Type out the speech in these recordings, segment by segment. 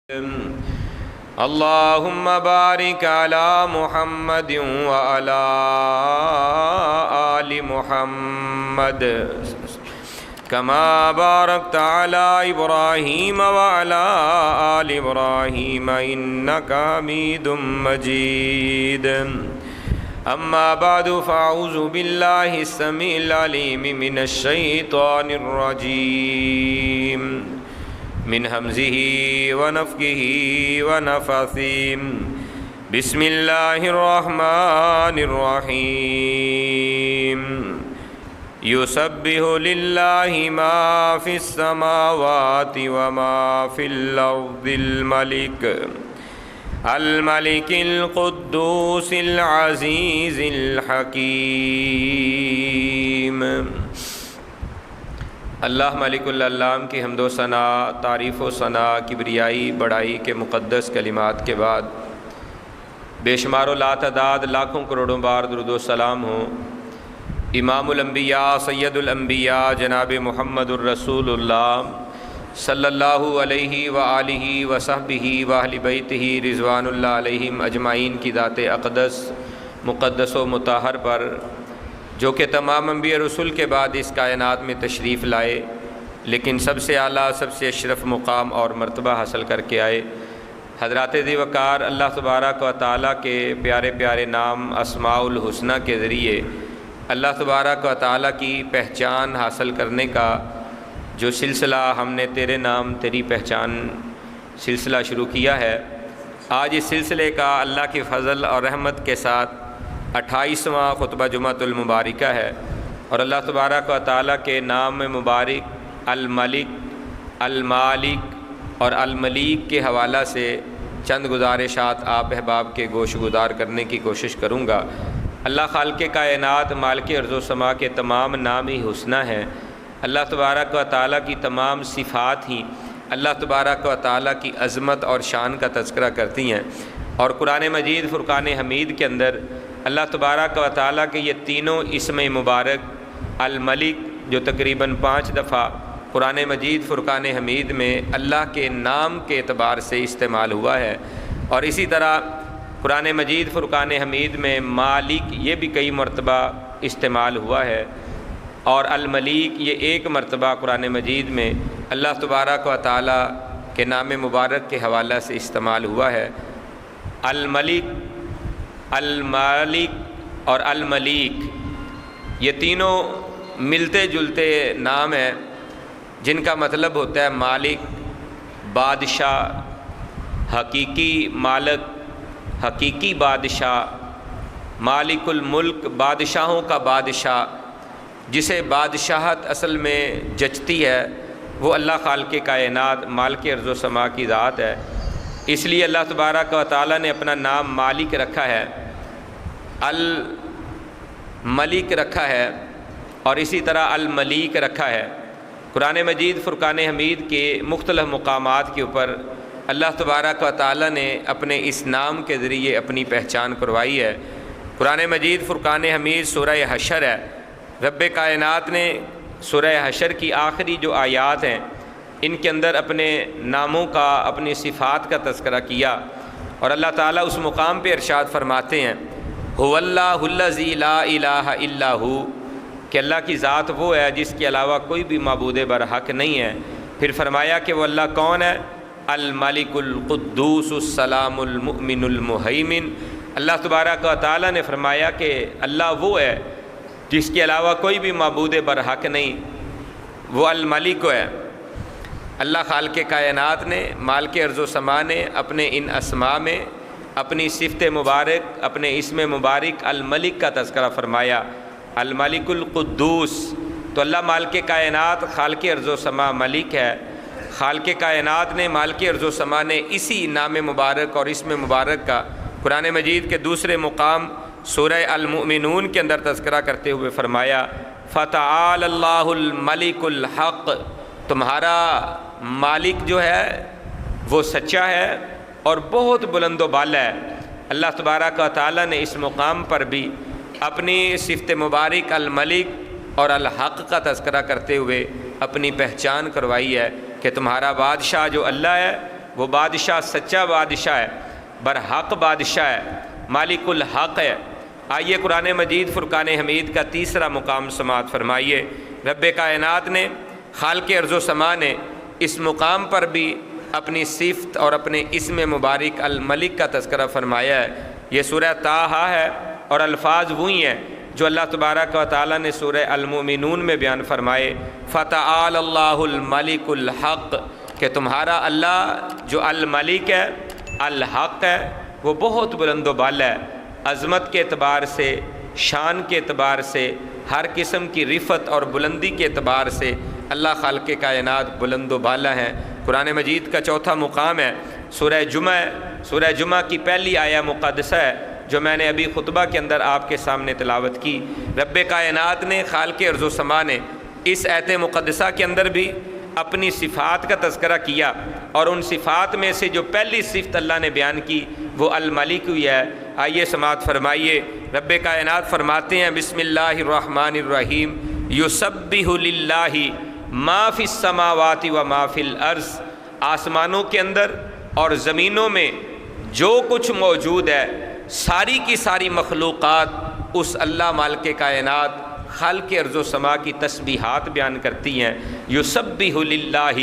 اللهم بارك على محمد وعلى آل محمد كما باركت على إبراهيم وعلى آل إبراهيم إنك حميد مجيد. أما بعد فأعوذ بالله السميع العليم من الشيطان الرجيم من همزه ونفخه ونفثه. بسم الله الرحمن الرحيم. يسبح لله ما في السماوات وما في الأرض الملك القدوس العزيز الحكيم. اللہ ملک العلام کی حمد و ثنا، تعریف و ثنا، کبریائی بڑائی کے مقدس کلمات کے بعد بے شمار و لا تعداد لاکھوں کروڑوں بار درود و سلام ہوں امام الانبیاء سید الانبیاء جناب محمد الرسول اللہ صلی اللہ علیہ وآلہ وصحبہ واہل بیتہ رضوان اللہ علیہم اجمعین کی ذات اقدس مقدس و مطہر پر، جو کہ تمام انبیاء رسول کے بعد اس کائنات میں تشریف لائے، لیکن سب سے اعلیٰ سب سے اشرف مقام اور مرتبہ حاصل کر کے آئے. حضرات ذی وقار اللہ تبارک و تعالیٰ کے پیارے پیارے نام اسماء الحسنہ کے ذریعے اللہ تبارک و تعالیٰ کی پہچان حاصل کرنے کا جو سلسلہ ہم نے تیرے نام تیری پہچان سلسلہ شروع کیا ہے، آج اس سلسلے کا اللہ کی فضل اور رحمت کے ساتھ 28واں خطبہ جمعۃ المبارکہ ہے، اور اللہ تبارک و تعالیٰ کے نام مبارک الملک، المالک اور الملیک کے حوالہ سے چند گزارشات آپ احباب کے گوش گزار کرنے کی کوشش کروں گا. اللہ خالق کائنات مالک ارض و سما کے تمام نام ہی حسنہ ہیں. اللہ تبارک و تعالیٰ کی تمام صفات ہی اللہ تبارک و تعالیٰ کی عظمت اور شان کا تذکرہ کرتی ہیں، اور قرآن مجید فرقان حمید کے اندر اللہ تبارک و تعالیٰ کے یہ تینوں اسم مبارک الملک جو تقریباً 5 دفعہ قرآن مجید فرقان حمید میں اللہ کے نام کے اعتبار سے استعمال ہوا ہے، اور اسی طرح قرآن مجید فرقان حمید میں مالک یہ بھی کئی مرتبہ استعمال ہوا ہے، اور الملیک یہ ایک مرتبہ قرآن مجید میں اللہ تبارک و تعالیٰ کے نام مبارک کے حوالہ سے استعمال ہوا ہے. الملک، المالک اور الملیک یہ تینوں ملتے جلتے نام ہیں جن کا مطلب ہوتا ہے مالک، بادشاہ، حقیقی مالک، حقیقی بادشاہ، مالک الملک بادشاہوں کا بادشاہ، جسے بادشاہت اصل میں جچتی ہے وہ اللہ خالق کائنات مالک ارض و سما کی ذات ہے. اس لیے اللہ تبارک و تعالیٰ نے اپنا نام مالک رکھا ہے، الملک رکھا ہے، اور اسی طرح الملیک رکھا ہے. قرآن مجید فرقان حمید کے مختلف مقامات کے اوپر اللہ تبارک و تعالیٰ نے اپنے اس نام کے ذریعے اپنی پہچان کروائی ہے. قرآن مجید فرقان حمید سورہ حشر ہے. رب کائنات نے سورہ حشر کی آخری جو آیات ہیں ان کے اندر اپنے ناموں کا، اپنی صفات کا تذکرہ کیا، اور اللہ تعالیٰ اس مقام پہ ارشاد فرماتے ہیں هو اللہ الذی لا الہ الا ہو، کہ اللہ کی ذات وہ ہے جس کے علاوہ کوئی بھی معبود برحق نہیں ہے. پھر فرمایا کہ وہ اللہ کون ہے؟ الملک القدوس السلام المؤمن المہیمن. اللہ تبارک و تعالیٰ نے فرمایا کہ اللہ وہ ہے جس کے علاوہ کوئی بھی معبود برحق نہیں، وہ الملک ہے. اللہ خالق کائنات نے، مالک ارض و سما نے اپنے ان اسماء میں اپنی صفت مبارک، اپنے اسم مبارک الملک کا تذکرہ فرمایا، الملک القدوس. تو اللہ مالک کائنات خالق ارض و سما ملک ہے. خالق کائنات نے، مالک ارض و سما نے اسی نام مبارک اور اسم مبارک کا قرآن مجید کے دوسرے مقام سورہ المؤمنون کے اندر تذکرہ کرتے ہوئے فرمایا فتعال اللہ الملک الحق، تمہارا مالک جو ہے وہ سچا ہے اور بہت بلند و بالا ہے. اللہ تبارک و تعالیٰ نے اس مقام پر بھی اپنی صفت مبارک الملک اور الحق کا تذکرہ کرتے ہوئے اپنی پہچان کروائی ہے کہ تمہارا بادشاہ جو اللہ ہے وہ بادشاہ سچا بادشاہ ہے، برحق بادشاہ ہے، مالک الحق ہے۔ آئیے قرآن مجید فرقان حمید کا تیسرا مقام سماعت فرمائیے۔ رب کائنات نے، خالق ارض و سما نے اس مقام پر بھی اپنی صفت اور اپنے اسم مبارک الملک کا تذکرہ فرمایا ہے۔ یہ سورہ طٰہٰ ہے اور الفاظ وہی ہیں جو اللہ تبارک و تعالیٰ نے سورہ المؤمنون میں بیان فرمائے، فَتَعَالَى اللَّهُ الْمَلِكُ الْحَقُّ، کہ تمہارا اللہ جو الملک ہے، الحق ہے، وہ بہت بلند و بالا ہے، عظمت کے اعتبار سے، شان کے اعتبار سے، ہر قسم کی رفعت اور بلندی کے اعتبار سے اللہ خالق کائنات بلند و بالا ہیں۔ قرآن مجید کا چوتھا مقام ہے سورہ جمعہ ہے۔ سورہ جمعہ کی پہلی آیہ مقدسہ ہے جو میں نے ابھی خطبہ کے اندر آپ کے سامنے تلاوت کی۔ رب کائنات نے، خالق ارض و سما نے اس آیت مقدسہ کے اندر بھی اپنی صفات کا تذکرہ کیا، اور ان صفات میں سے جو پہلی صفت اللہ نے بیان کی وہ الملک ہوئی ہے۔ آئیے سماعت فرمائیے، رب کائنات فرماتے ہیں بسم اللہ الرحمن الرحیم، یسبح للہ ما فی السماوات و ما فی الارض، آسمانوں کے اندر اور زمینوں میں جو کچھ موجود ہے ساری کی ساری مخلوقات اس اللہ مالک کائنات خالق ارض و سما کی تسبیحات بیان کرتی ہیں۔ یسبح للہ،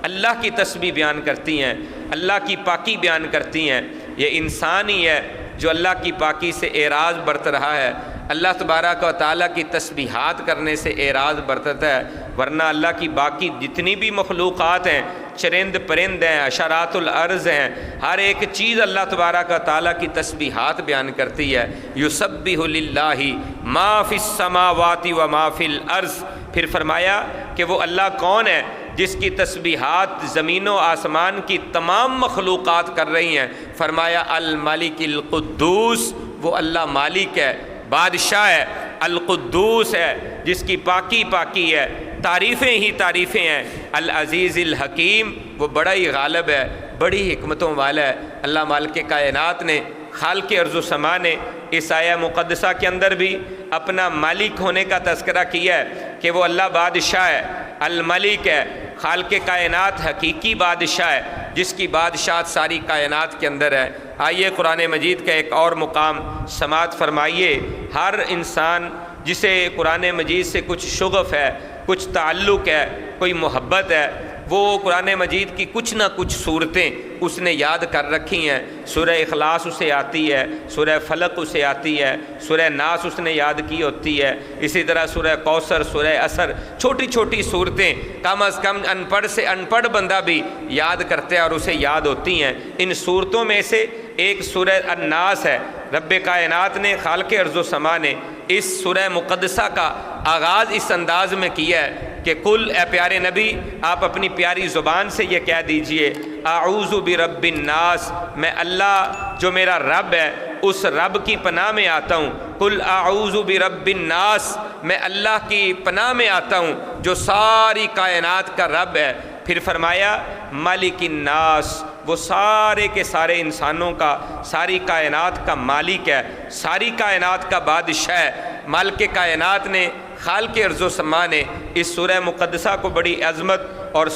اللہ کی تسبیح بیان کرتی ہیں، اللہ کی پاکی بیان کرتی ہیں۔ یہ انسان ہی ہے جو اللہ کی پاکی سے اعراض برت رہا ہے، اللہ تبارک و تعالیٰ کی تسبیحات کرنے سے اعراض برتتا ہے، ورنہ اللہ کی باقی جتنی بھی مخلوقات ہیں، چرند پرند ہیں، حشرات الارض ہیں، ہر ایک چیز اللہ تبارک و تعالیٰ کی تسبیحات بیان کرتی ہے۔ یسبح للہ ما فی السماوات و ما فی الارض، پھر فرمایا کہ وہ اللہ کون ہے جس کی تسبیحات زمین و آسمان کی تمام مخلوقات کر رہی ہیں۔ فرمایا الملک القدوس، وہ اللہ مالک ہے، بادشاہ ہے، القدوس ہے، جس کی پاکی پاکی ہے، تعریفیں ہی تعریفیں ہیں، العزیز الحکیم، وہ بڑا ہی غالب ہے، بڑی حکمتوں والا ہے۔ اللہ مالک کائنات نے، خالق ارض و سما نے اس آیہ مقدسہ کے اندر بھی اپنا مالک ہونے کا تذکرہ کیا ہے کہ وہ اللہ بادشاہ ہے، الملک ہے، خالق کائنات حقیقی بادشاہ ہے جس کی بادشاہت ساری کائنات کے اندر ہے۔ آئیے قرآن مجید کا ایک اور مقام سماعت فرمائیے۔ ہر انسان جسے قرآن مجید سے کچھ شغف ہے، کچھ تعلق ہے، کوئی محبت ہے، وہ قرآن مجید کی کچھ نہ کچھ صورتیں اس نے یاد کر رکھی ہیں۔ سورہ اخلاص اسے آتی ہے، سورہ فلق اسے آتی ہے، سورہ ناس اس نے یاد کی ہوتی ہے، اسی طرح سورہ کوثر، سورہ عصر، چھوٹی چھوٹی صورتیں کم از کم ان پڑھ سے ان پڑھ بندہ بھی یاد کرتے ہیں اور اسے یاد ہوتی ہیں۔ ان صورتوں میں سے ایک سورہ الناس ہے۔ رب کائنات نے، خالق ارض و سما نے اس سورہ مقدسہ کا آغاز اس انداز میں کیا ہے کہ کل، اے پیارے نبی، آپ اپنی پیاری زبان سے یہ کہہ دیجئے، اعوذ برب الناس، میں اللہ جو میرا رب ہے اس رب کی پناہ میں آتا ہوں۔ قل اعوذ برب الناس، میں اللہ کی پناہ میں آتا ہوں جو ساری کائنات کا رب ہے۔ پھر فرمایا مالک الناس، وہ سارے کے سارے انسانوں کا، ساری کائنات کا مالک ہے، ساری کائنات کا بادشاہ ہے۔ مالک کائنات نے، خالق ارض و سما نے اس سورہ مقدسہ کو بڑی عظمت اور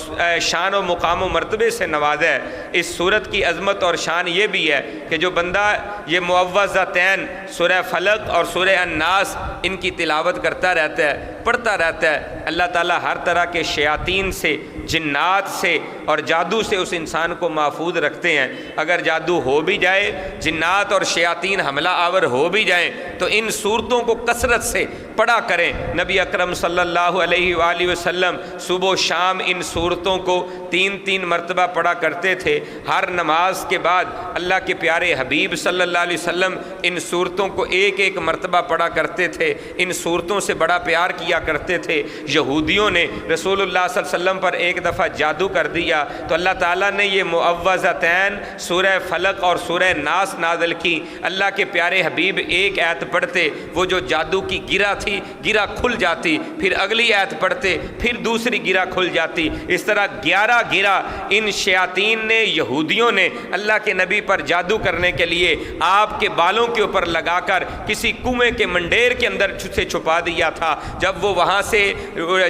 شان و مقام و مرتبے سے نوازا ہے۔ اس سورت کی عظمت اور شان یہ بھی ہے کہ جو بندہ یہ معوذتین سورہ فلق اور سورہ الناس ان کی تلاوت کرتا رہتا ہے، پڑھتا رہتا ہے، اللہ تعالیٰ ہر طرح کے شیاطین سے، جنات سے اور جادو سے اس انسان کو محفوظ رکھتے ہیں۔ اگر جادو ہو بھی جائے، جنات اور شیاطین حملہ آور ہو بھی جائیں تو ان صورتوں کو کثرت سے پڑھا کریں۔ نبی اکرم صلی اللہ علیہ وآلہ وسلم صبح و شام ان صورتوں کو 3 مرتبہ پڑھا کرتے تھے۔ ہر نماز کے بعد اللہ کے پیارے حبیب صلی اللہ علیہ وسلم ان صورتوں کو 1 مرتبہ پڑھا کرتے تھے، ان صورتوں سے بڑا پیار کیا کرتے تھے۔ یہودیوں نے رسول اللہ صلی اللہ علیہ وسلم پر ایک دفعہ جادو کر دیا تو اللہ تعالیٰ نے یہ معوذتین سورہ فلق اور سورہ ناس نازل کی۔ اللہ کے پیارے حبیب ایک آیت پڑھتے، وہ جو جادو کی گرہ تھی، گرہ کھل جاتی، پھر اگلی آیت پڑھتے پھر دوسری گرہ کھل جاتی۔ اس طرح 11 گرہ ان شیاطین نے، یہودیوں نے اللہ کے نبی پر جادو کرنے کے لیے آپ کے بالوں کے اوپر لگا کر کسی کنویں کے منڈیر کے اندر سے چھپا دیا تھا۔ جب وہ وہاں سے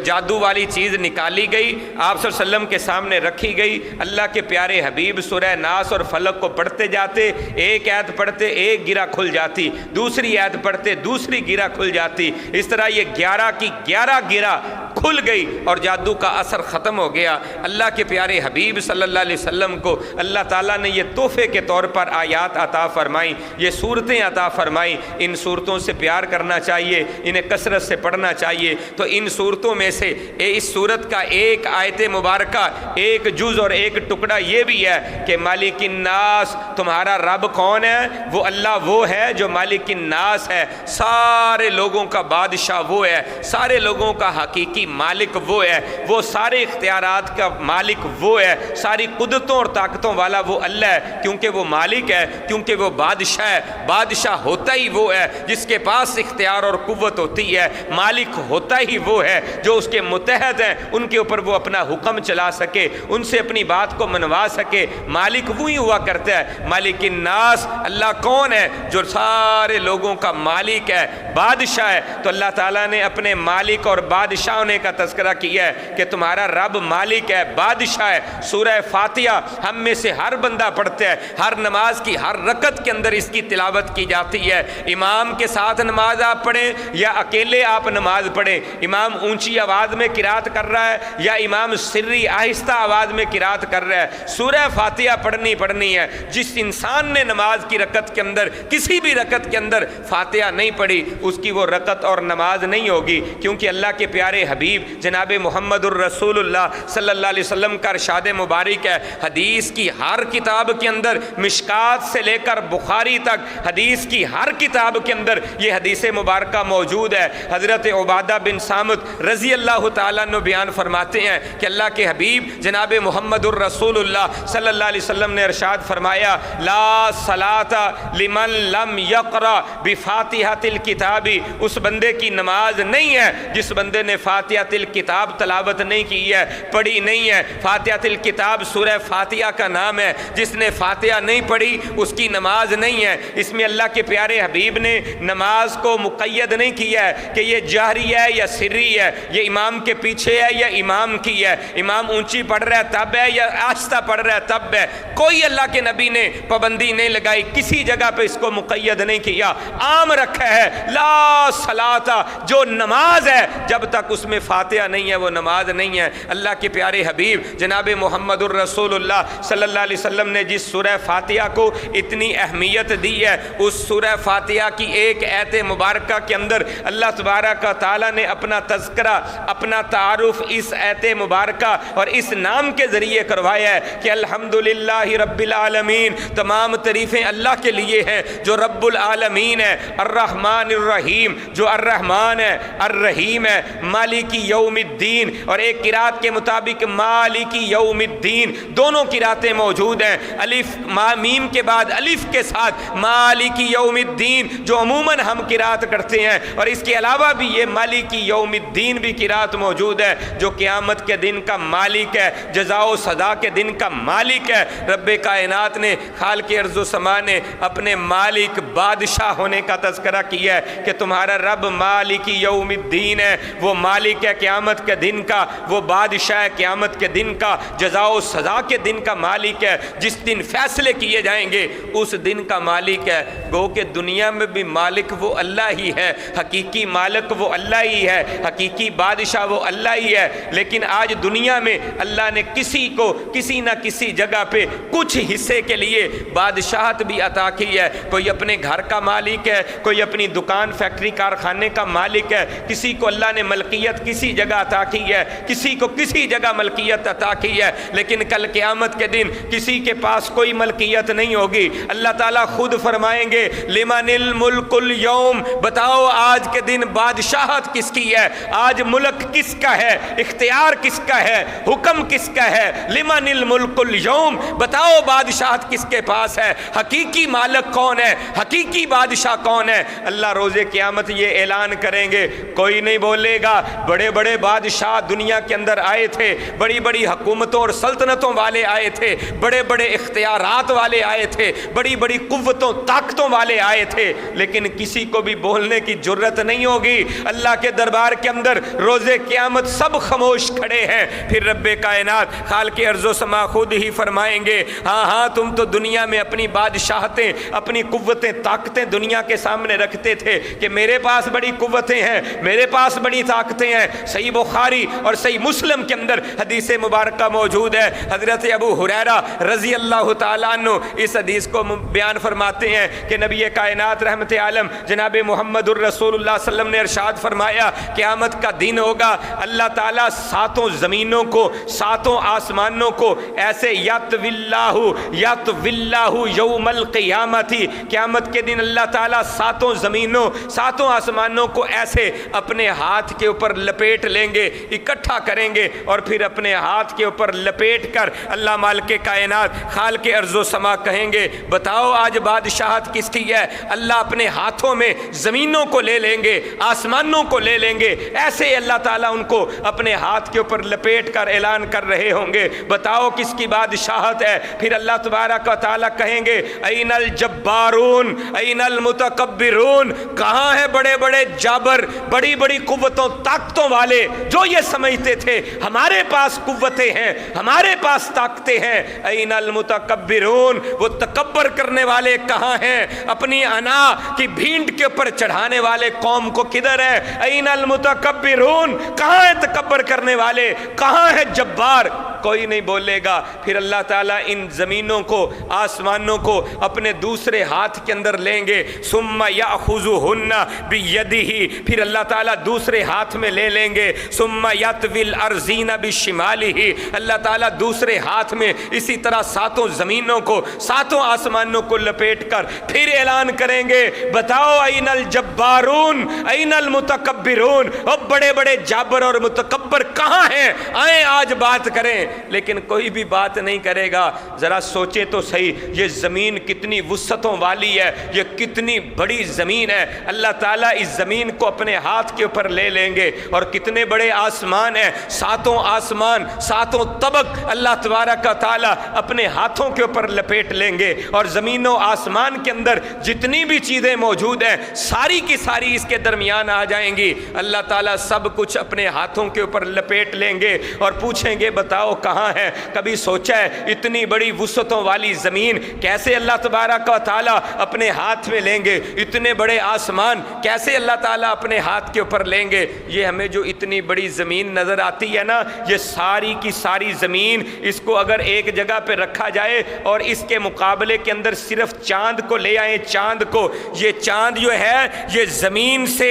جادو والی چیز نکالی گئی، آپ صلی اللہ علیہ وسلم کے سامنے رکھی گئی، اللہ کے پیارے حبیب سورہ ناس اور فلق کو پڑھتے جاتے، ایک آیت پڑھتے ایک گرہ کھل جاتی، دوسری آیت پڑھتے دوسری گرہ کھل جاتی۔ اس طرح یہ 11 کی 11 گرہ کھل گئی اور جادو کا اثر ختم ہو گیا۔ اللہ کے پیارے حبیب صلی اللہ علیہ وسلم کو اللہ تعالیٰ نے یہ تحفے کے طور پر آیات عطا فرمائیں، یہ صورتیں عطا فرمائیں۔ ان صورتوں سے پیار کرنا چاہیے، انہیں کثرت سے پڑھنا چاہیے۔ تو ان صورتوں میں سے اس صورت کا ایک آیت مبارکہ، ایک جز اور ایک ٹکڑا یہ بھی ہے کہ مالک الناس، تمہارا رب کون ہے؟ وہ اللہ وہ ہے جو مالک الناس ہے، سارے لوگوں کا بادشاہ وہ ہے، سارے لوگوں کا حقیقی مالک وہ ہے، وہ سارے اختیارات کا مالک وہ ہے، ساری قدرتوں اور طاقتوں والا وہ اللہ ہے، کیونکہ وہ مالک ہے، کیونکہ وہ بادشاہ ہے۔ بادشاہ ہوتا ہی وہ ہے جس کے پاس اختیار اور قوت ہوتی ہے، مالک ہوتا ہی وہ ہے جو اس کے متحد ہیں، ان کے اوپر وہ اپنا حکم چلا سکے، ان سے اپنی بات کو منوا سکے۔ مالک وہی ہوا کرتا ہے۔ مالک الناس، اللہ کون ہے؟ جو سارے لوگوں کا مالک ہے، بادشاہ ہے۔ تو اللہ تعالیٰ نے اپنے مالک اور بادشاہ ہونے کا تذکرہ کیا ہے کہ تمہارا رب مالک ہے، بادشاہ ہے۔ سورہ فاتحہ ہم میں سے ہر بندہ پڑھتا ہے، ہر نماز کی ہر رکعت کے اندر اس کی تلاوت کی جاتی ہے۔ امام کے ساتھ نماز آپ پڑھیں یا اکیلے آپ نماز پڑھیں، امام اونچی آواز میں قرات کر رہا ہے یا امام سری آہستہ آواز میں قرات کر رہا ہے، سورہ فاتحہ پڑھنی ہے۔ جس انسان نے نماز کی رکعت کے اندر، کسی بھی رکعت کے اندر فاتحہ نہیں پڑھی، اس کی وہ رکعت اور نماز نہیں ہوگی، کیونکہ اللہ کے پیارے حبیب جناب محمد الرسول اللہ صلی اللہ علیہ وسلم کا ارشاد مبارک ہے، حدیث کی ہر کتاب کے اندر، مشکات سے لے کر بخاری تک، حدیث کی ہر کتاب کے اندر یہ حدیث مبارکہ موجود ہے۔ حضرت عبادہ بن صامت رضی اللہ تعالیٰ عنہ بیان فرماتے ہیں کہ اللہ کے حبیب جناب محمد الرسول اللہ صلی اللہ علیہ وسلم نے ارشاد فرمایا، لا صلاۃ لمن لم یقرأ بفاتحۃ الکتاب، اس بندے کی نماز نہیں ہے جس بندے نے فاتحۃ الکتاب تلاوت نہیں کی ہے، پڑھی نہیں ہے۔ فاتحۃ الکتاب سورہ فاتحہ کا نام ہے، جس نے فاتحہ نہیں پڑھی اس کی نماز نہیں ہے۔ اس میں اللہ کے پیارے حبیب نے نماز کو مقید نہیں کیا ہے کہ یہ جہری ہے یا سری ہے، یہ امام کے پیچھے ہے یا امام کی ہے، امام اونچی پڑھ رہا ہے تب ہے یا آہستہ پڑھ رہا ہے تب ہے۔ کوئی اللہ کے نبی نے پابندی نہیں لگائی، کسی جگہ پہ اس کو مقید نہیں کیا، عام رکھا ہے لا صلاۃ، جو نماز ہے جب تک اس میں فاتحہ نہیں ہے وہ نماز نہیں ہے۔ اللہ کے پیارے حبیب جناب محمد الرسول اللہ صلی اللہ علیہ وسلم نے جس سورہ فاتحہ کو اتنی اہمیت دی ہے، اس سورہ فاتحہ کی ایک آیت مبارکہ کے اندر اللہ تبارک و تعالیٰ نے اپنا تذکرہ، اپنا تعارف اس آیت مبارکہ اور اس نام کے ذریعے کروایا ہے کہ الحمدللہ رب العالمین، تمام تعریفیں اللہ کے لیے ہیں جو رب العالمین ہے، الرحمن الرحیم جو الرحمن ہے، الرحیم ہے، مالکی یوم الدین، اور ایک قرات کے مطابق مالکی یوم الدین، دونوں قراتیں موجود ہیں، الف میم کے بعد الف کے ساتھ مالکی یوم الدین جو عموماً ہم قرات کرتے ہیں، اور اس کے علاوہ بھی یہ مالکی یوم الدین بھی قرات موجود ہے جو قیامت کے دن کا مالک ہے، جزا و سزا کے دن کا مالک ہے۔ رب کائنات نے، خالق ارض و سما نے اپنے مالک بادشاہ ہونے کا تذکرہ کیا ہے کہ تمہارا رب مالکی یوم الدین ہے، وہ مالک ہے قیامت کے دن کا، وہ بادشاہ ہے قیامت کے دن کا، جزا و سزا کے دن کا مالک ہے، جس دن فیصلے کیے جائیں گے اس دن کا مالک ہے۔ گو کہ دنیا میں بھی مالک وہ اللہ ہی ہے، حقیقی مالک وہ اللہ ہی ہے، حقیقی بادشاہ وہ اللہ ہی ہے، لیکن آج دنیا میں اللہ نے کسی کو کسی نہ کسی جگہ پہ کچھ حصے کے لیے بادشاہت بھی عطا کی ہے۔ کوئی اپنے گھر کا مالک ہے، کوئی اپنی دکان فیکٹری کارخانے کا مالک ہے، کسی کو اللہ نے ملکیت کسی جگہ عطا کی ہے، کسی کو کسی جگہ ملکیت عطا کی ہے، لیکن کل قیامت کے دن کسی کے پاس کوئی ملکیت نہیں ہوگی۔ اللہ تعالیٰ خود فرمائیں گے لمن الملک اليوم، بتاؤ آج کے دن بادشاہت کس کی ہے، آج ملک کس کا ہے، اختیار کس کا ہے، حکم کس کا ہے؟ لمن الملک اليوم، بتاؤ بادشاہت کس کے پاس ہے، حقیقی مالک کون ہے، حقیقی حقیقی بادشاہ کون ہے؟ اللہ روز قیامت یہ اعلان کریں گے، کوئی نہیں بولے گا بڑے بڑے بادشاہ دنیا کے اندر آئے تھے، بڑی بڑی حکومتوں اور سلطنتوں والے آئے تھے، بڑے بڑے اختیارات والے آئے تھے، بڑی بڑی قوتوں طاقتوں والے آئے تھے، لیکن کسی کو بھی بولنے کی جرت نہیں ہوگی۔ اللہ کے دربار کے اندر روز قیامت سب خاموش کھڑے ہیں۔ پھر رب کائنات خالق ارض و سما خود ہی فرمائیں گے، ہاں ہاں تم تو دنیا میں اپنی بادشاہتیں، اپنی قوتیں طاقتیں دنیا کے سامنے رکھتے تھے کہ میرے پاس بڑی قوتیں ہیں، میرے پاس بڑی طاقتیں ہیں۔ صحیح بخاری اور صحیح مسلم کے اندر حدیث مبارکہ موجود ہے، حضرت ابو ہریرہ رضی اللہ تعالیٰ عنہ اس حدیث کو بیان فرماتے ہیں کہ نبی کائنات رحمت عالم جناب محمد الرسول اللہ صلی اللہ علیہ وسلم نے ارشاد فرمایا، قیامت کا دن ہوگا، اللہ تعالیٰ ساتوں زمینوں کو، ساتوں آسمانوں کو ایسے یطوی اللہ یوم القیامت، قیامت کے دن اللہ تعالیٰ ساتوں زمینوں، ساتوں آسمانوں کو ایسے اپنے ہاتھ کے اوپر لپیٹ لیں گے، اکٹھا کریں گے، اور پھر اپنے ہاتھ کے اوپر لپیٹ کر اللہ مالک کائنات خالق ارض و سما کہیں گے، بتاؤ آج بادشاہت کس کی ہے؟ اللہ اپنے ہاتھوں میں زمینوں کو لے لیں گے، آسمانوں کو لے لیں گے، ایسے اللہ تعالیٰ ان کو اپنے ہاتھ کے اوپر لپیٹ کر اعلان کر رہے ہوں گے، بتاؤ کس کی بادشاہت ہے؟ پھر اللہ تبارک و تعالیٰ کہیں گے، این الجبارون این المتکبرون، کہاں ہیں بڑے بڑے جابر، بڑی بڑی قوتوں طاقتوں والے جو یہ سمجھتے تھے ہمارے پاس قوتیں ہیں، ہمارے پاس طاقتیں ہیں؟ این المتکبرون، وہ تکبر کرنے والے کہاں ہیں؟ اپنی انا کی بھینٹ کے اوپر چڑھانے والے قوم کو کدھر ہے؟ این المتکبرون، کہاں ہے تکبر کرنے والے؟ کہاں ہے جبار؟ کوئی نہیں بولے گا۔ پھر اللہ تعالیٰ ان زمینوں کو، آسمانوں کو اپنے دوسرے ہاتھ کے اندر لیں گے، ثم یأخذہن بیدہ، پھر اللہ تعالیٰ دوسرے ہاتھ میں لے لیں گے، ثم یطوی الارضین بشمالہ، اللہ تعالیٰ دوسرے ہاتھ میں اسی طرح ساتوں زمینوں کو، ساتوں آسمانوں کو لپیٹ کر پھر اعلان کریں گے، بتاؤ این الجبارون این المتکبرون، اب بڑے بڑے جابر اور متکبر کہاں ہیں؟ آئیں آج بات کریں۔ لیکن کوئی بھی بات نہیں کرے گا۔ ذرا سوچے تو صحیح، یہ زمین کتنی وسعتوں والی ہے، یہ کتنی بڑی زمین ہے، اللہ تعالیٰ اس زمین کو اپنے ہاتھ کے اوپر لے لیں گے، اور کتنے بڑے آسمان ہیں، ساتوں آسمان، ساتوں طبق اللہ تبارک و تعالیٰ اپنے ہاتھوں کے اوپر لپیٹ لیں گے، اور زمین و آسمان کے اندر جتنی بھی چیزیں موجود ہیں ساری کی ساری اس کے درمیان آ جائیں گی، اللہ تعالیٰ سب کچھ اپنے ہاتھوں کے اوپر لپیٹ لیں گے اور پوچھیں گے بتاؤ کہاں ہے؟ کبھی سوچا ہے اتنی بڑی وسعتوں والی زمین کیسے اللہ تبارک و تعالیٰ اپنے ہاتھ میں لیں گے؟ اتنے بڑے آسمان کیسے اللہ تعالیٰ اپنے ہاتھ کے اوپر لیں گے؟ یہ ہمیں جو اتنی بڑی زمین نظر آتی ہے نا، یہ ساری کی ساری زمین، اس کو اگر ایک جگہ پہ رکھا جائے اور اس کے مقابلے کے اندر صرف چاند کو لے آئیں، چاند کو، یہ چاند جو ہے یہ زمین سے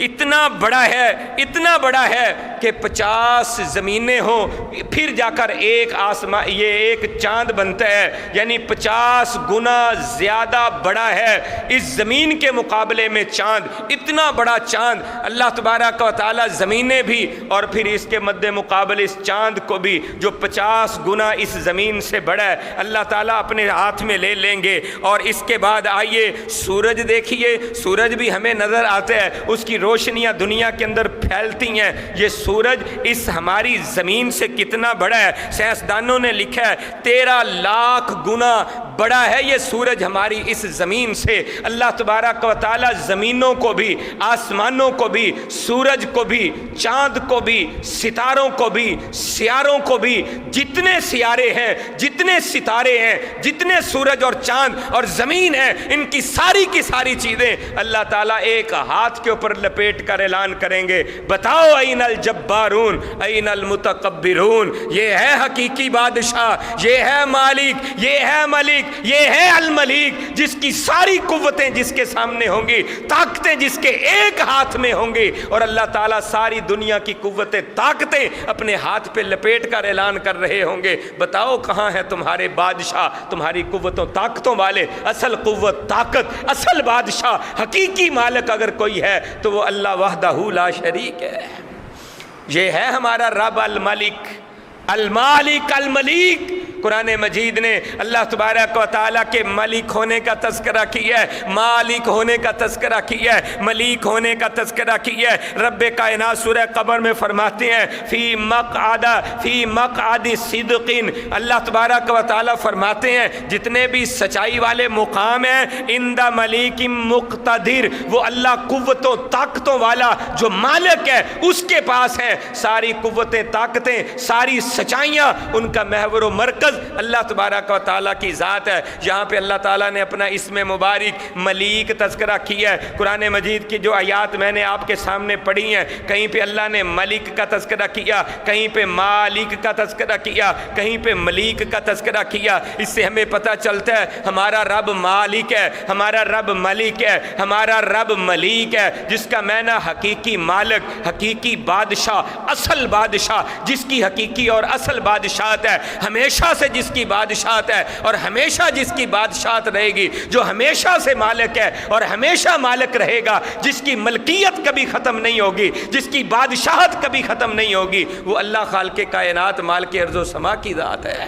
اتنا بڑا ہے، اتنا بڑا ہے کہ 50 زمینیں ہوں پھر جا کر ایک آسمان، یہ ایک چاند بنتا ہے، یعنی 50 گنا زیادہ بڑا ہے اس زمین کے مقابلے میں چاند۔ اتنا بڑا چاند اللہ تبارک و تعالی زمینیں بھی اور پھر اس کے مد مقابل اس چاند کو بھی جو 50 گنا اس زمین سے بڑا ہے اللہ تعالیٰ اپنے ہاتھ میں لے لیں گے۔ اور اس کے بعد آئیے سورج دیکھیے، سورج بھی ہمیں نظر آتا ہے، اس کی روشنیاں دنیا کے اندر پھیلتی ہیں، یہ سورج اس ہماری زمین سے کتنا بڑا ہے؟ سائنسدانوں نے لکھا ہے 13 لاکھ گنا بڑا ہے یہ سورج ہماری اس زمین سے۔ اللہ تبارک و تعالی زمینوں کو بھی، آسمانوں کو بھی، سورج کو بھی، چاند کو بھی، ستاروں کو بھی، سیاروں کو بھی، جتنے سیارے ہیں، جتنے ستارے ہیں، جتنے سورج اور چاند اور زمین ہیں، ان کی ساری چیزیں اللہ تعالیٰ ایک ہاتھ کے اوپر لپیٹ کر اعلان کریں گے، بتاؤ این الجبارون این المتکبرون۔ یہ ہے حقیقی بادشاہ، یہ ہے مالک، یہ ہے ملک، یہ ہے الملک، جس کی ساری قوتیں جس کے سامنے ہوں گی، طاقتیں جس کے ایک ہاتھ میں ہوں گی، اور اللہ تعالیٰ ساری دنیا کی قوتیں، طاقتیں اپنے ہاتھ پہ لپیٹ کر اعلان کر رہے ہوں گے، بتاؤ کہاں ہے تمہارے بادشاہ، تمہاری قوتوں طاقتوں والے؟ اصل قوت، طاقت، اصل بادشاہ، حقیقی مالک اگر کوئی ہے تو وہ اللہ وحدہ لا شریک ہے۔ یہ ہے ہمارا رب الملک، المالک، الملیک، قرآن مجید نے اللہ تبارک و تعالیٰ کے مالک ہونے کا تذکرہ کیا ہے، مالک ہونے کا تذکرہ کیا ہے، ملیک ہونے کا تذکرہ کیا ہے۔ رب کائنات سورہ قمر میں فرماتے ہیں فی مقعد صدق، اللہ تبارک و تعالیٰ فرماتے ہیں جتنے بھی سچائی والے مقام ہیں عند ملیک مقتدر، وہ اللہ قوتوں طاقتوں والا جو مالک ہے اس کے پاس ہے ساری قوتیں طاقتیں ساری سچائیاں، ان کا محور و مرکز اللہ تبارک و تعالیٰ کی ذات ہے۔ یہاں پہ اللہ تعالیٰ نے اپنا اسم مبارک ملیک تذکرہ کیا ہے۔ قرآن مجید کی جو آیات میں نے آپ کے سامنے پڑھی ہیں، کہیں پہ اللہ نے ملک کا تذکرہ کیا، کہیں پہ مالک کا تذکرہ کیا، کہیں پہ ملیک کا تذکرہ کیا۔ اس سے ہمیں پتہ چلتا ہے ہمارا رب مالک ہے، ہمارا رب ملک ہے، ہمارا رب ملیک ہے، جس کا معنی حقیقی مالک، حقیقی بادشاہ، اصل بادشاہ، جس کی حقیقی اور اصل بادشاہت ہے، ہمیشہ سے جس کی بادشاہت ہے اور ہمیشہ جس کی بادشاہت رہے گی، جو ہمیشہ سے مالک ہے اور ہمیشہ مالک رہے گا، جس کی ملکیت کبھی ختم نہیں ہوگی، جس کی بادشاہت کبھی ختم نہیں ہوگی، وہ اللہ خالق کائنات مالک ارض و سما کی ذات ہے۔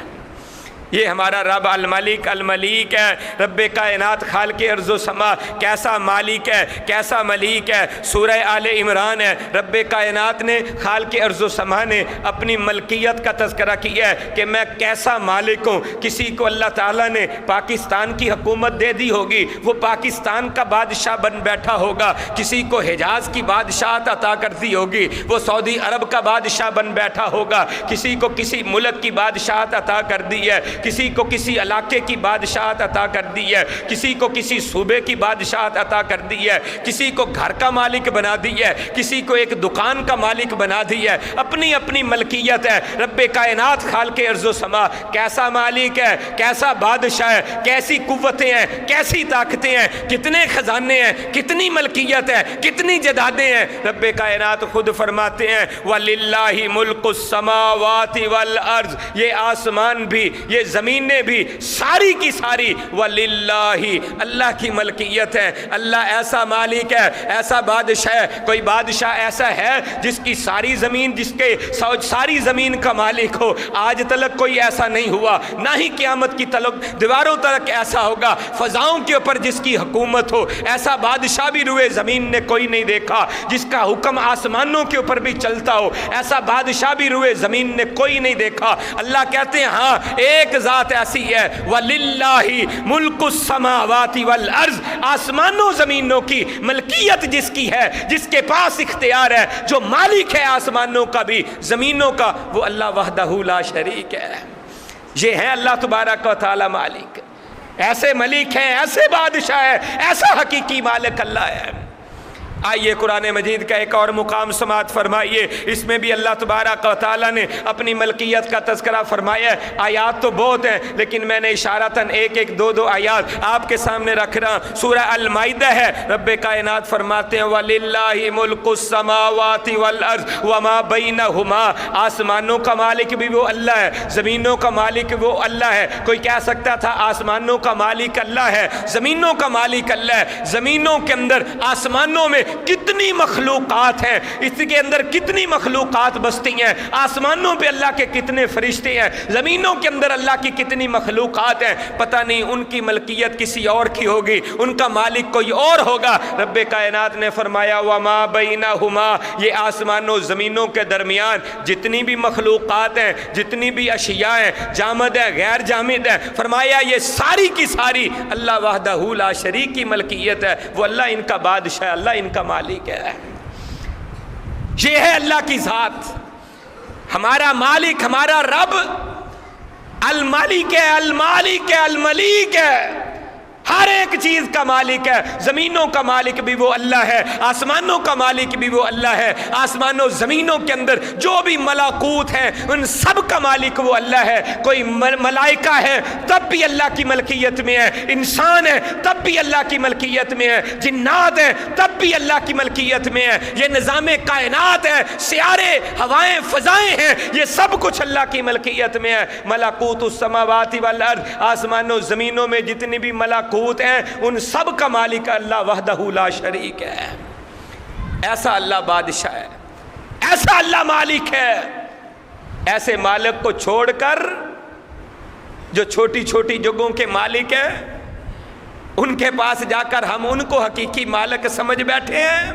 یہ ہمارا رب الملک الملیک ہے، رب کائنات خالق ارض و سما، کیسا مالک ہے، کیسا ملیک ہے۔ سورہ آل عمران ہے، رب کائنات نے خالق ارض و سما نے اپنی ملکیت کا تذکرہ کیا ہے کہ میں کیسا مالک ہوں۔ کسی کو اللہ تعالیٰ نے پاکستان کی حکومت دے دی ہوگی، وہ پاکستان کا بادشاہ بن بیٹھا ہوگا، کسی کو حجاز کی بادشاہت عطا کر دی ہوگی، وہ سعودی عرب کا بادشاہ بن بیٹھا ہوگا، کسی کو کسی ملک کی بادشاہت عطا کر دی ہے، کسی کو کسی علاقے کی بادشاہت عطا کر دی ہے، کسی کو کسی صوبے کی بادشاہت عطا کر دی ہے، کسی کو گھر کا مالک بنا دی ہے، کسی کو ایک دکان کا مالک بنا دی ہے، اپنی اپنی ملکیت ہے۔ رب کائنات خالق ارض و سما کیسا مالک ہے، کیسا بادشاہ ہے، کیسی قوتیں ہیں، کیسی طاقتیں ہیں، کتنے خزانے ہیں، کتنی ملکیت ہے، کتنی جدادیں ہیں۔ رب کائنات خود فرماتے ہیں وَلِلَّهِ مُلْكُ السَّمَاوَاتِ وَالْأَرْضِ، یہ آسمان بھی یہ زمینیں بھی ساری کی ساری وَلِلَّهِ اللہ کی ملکیت ہے۔ اللہ ایسا مالک ہے، ایسا بادشاہ ہے۔ کوئی بادشاہ ایسا ہے جس کی ساری زمین جس کے ساری زمین کا مالک ہو؟ آج تلک کوئی ایسا نہیں ہوا، نہ ہی قیامت کی تلک دیواروں تلک ایسا ہوگا۔ فضاؤں کے اوپر جس کی حکومت ہو، ایسا بادشاہ بھی روئے زمین نے کوئی نہیں دیکھا۔ جس کا حکم آسمانوں کے اوپر بھی چلتا ہو، ایسا بادشاہ بھی روئے زمین نے کوئی نہیں دیکھا۔ اللہ کہتے ہیں ہاں ایک ذات ایسی ہے وَلِلَّهِ مُلْكُ السَّمَاوَاتِ وَالْأَرْضِ، آسمانوں زمینوں کی ملکیت جس کی ہے، جس کے پاس اختیار ہے، جو مالک ہے آسمانوں کا بھی زمینوں کا، وہ اللہ وحدہ لا شریک ہے۔ یہ ہے اللہ تبارک و تعالی مالک، ایسے ملک ہیں، ایسے بادشاہ ہے، ایسا حقیقی مالک اللہ ہے۔ آئیے قرآن مجید کا ایک اور مقام سماعت فرمائیے، اس میں بھی اللہ تبارک و تعالیٰ نے اپنی ملکیت کا تذکرہ فرمایا ہے۔ آیات تو بہت ہیں لیکن میں نے اشارتاً ایک ایک دو آیات آپ کے سامنے رکھ رہا ہوں۔ سورہ المائدہ ہے، رب کائنات فرماتے ہیں وَلِلَّهِ مُلْكُ السَّمَاوَاتِ وَالْأَرْضِ وَمَا بَيْنَهُمَا، آسمانوں کا مالک بھی وہ اللہ ہے، زمینوں کا مالک وہ اللہ ہے۔ کوئی کہہ سکتا تھا آسمانوں کا مالک اللہ ہے، زمینوں کا مالک اللہ ہے۔ زمینوں کے اندر آسمانوں میں کتنی مخلوقات ہیں، اس کے اندر کتنی مخلوقات بستی ہیں، آسمانوں پہ اللہ کے کتنے فرشتے ہیں، زمینوں کے اندر اللہ کی کتنی مخلوقات ہیں، پتہ نہیں ان کی ملکیت کسی اور کی ہوگی، ان کا مالک کوئی اور ہوگا۔ رب کائنات نے فرمایا وَمَا بَيْنَهُمَا، یہ آسمانوں زمینوں کے درمیان جتنی بھی مخلوقات ہیں، جتنی بھی اشیاء ہیں، جامد ہیں غیر جامد ہیں، فرمایا یہ ساری کی ساری اللہ وحدہ لا شریک کی ملکیت ہے، وہ اللہ ان کا بادشاہ ہے، اللہ ان کا مالک ہے۔ یہ ہے اللہ کی ذات، ہمارا مالک، ہمارا رب المالک ہے، المالک ہے، الملیک ہے، ہر ایک چیز کا مالک ہے۔ زمینوں کا مالک بھی وہ اللہ ہے، آسمانوں کا مالک بھی وہ اللہ ہے۔ آسمانوں زمینوں کے اندر جو بھی ملاکوت ہیں ان سب کا مالک وہ اللہ ہے۔ کوئی ملائکہ ہے تب بھی اللہ کی ملکیت میں ہے، انسان ہے تب بھی اللہ کی ملکیت میں ہے، جنات ہیں تب بھی اللہ کی ملکیت میں ہے۔ یہ نظام کائنات ہے، سیارے، ہوائیں، فضائیں ہیں، یہ سب کچھ اللہ کی ملکیت میں ہے۔ ملکوت السماوات والارض، آسمانوں زمینوں میں جتنی بھی ملکوت ہیں ان سب کا مالک اللہ وحدہ لا شریک ہے۔ ایسا اللہ بادشاہ ہے، ایسا اللہ مالک ہے۔ ایسے مالک کو چھوڑ کر جو چھوٹی چھوٹی جگہوں کے مالک ہیں، ان کے پاس جا کر ہم ان کو حقیقی مالک سمجھ بیٹھے ہیں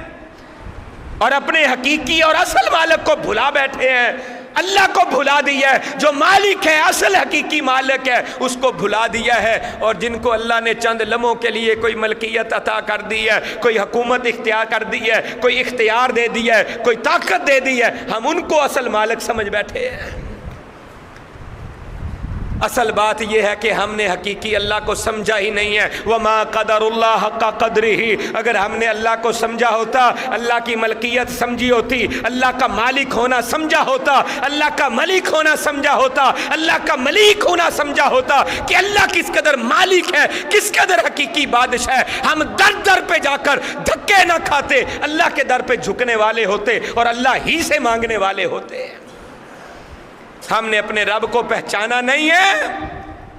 اور اپنے حقیقی اور اصل مالک کو بھلا بیٹھے ہیں۔ اللہ کو بھلا دیا ہے، جو مالک ہے، اصل حقیقی مالک ہے، اس کو بھلا دیا ہے۔ اور جن کو اللہ نے چند لمحوں کے لیے کوئی ملکیت عطا کر دی ہے، کوئی حکومت اختیار کر دی ہے، کوئی اختیار دے دیا ہے، کوئی طاقت دے دی ہے، ہم ان کو اصل مالک سمجھ بیٹھے ہیں۔ اصل بات یہ ہے کہ ہم نے حقیقی اللہ کو سمجھا ہی نہیں ہے۔ وَمَا قَدَرُ اللَّهَ حَقَّ قَدْرِهِ، اگر ہم نے اللہ کو سمجھا ہوتا، اللہ کی ملکیت سمجھی ہوتی، اللہ کا مالک ہونا سمجھا ہوتا، اللہ کا ملک ہونا سمجھا ہوتا، اللہ کا ملیک ہونا سمجھا ہوتا کہ اللہ کس قدر مالک ہے، کس قدر حقیقی بادشاہ ہے، ہم در در پہ جا کر دھکے نہ کھاتے، اللہ کے در پہ جھکنے والے ہوتے اور اللہ ہی سے مانگنے والے ہوتے۔ ہم نے اپنے رب کو پہچانا نہیں ہے،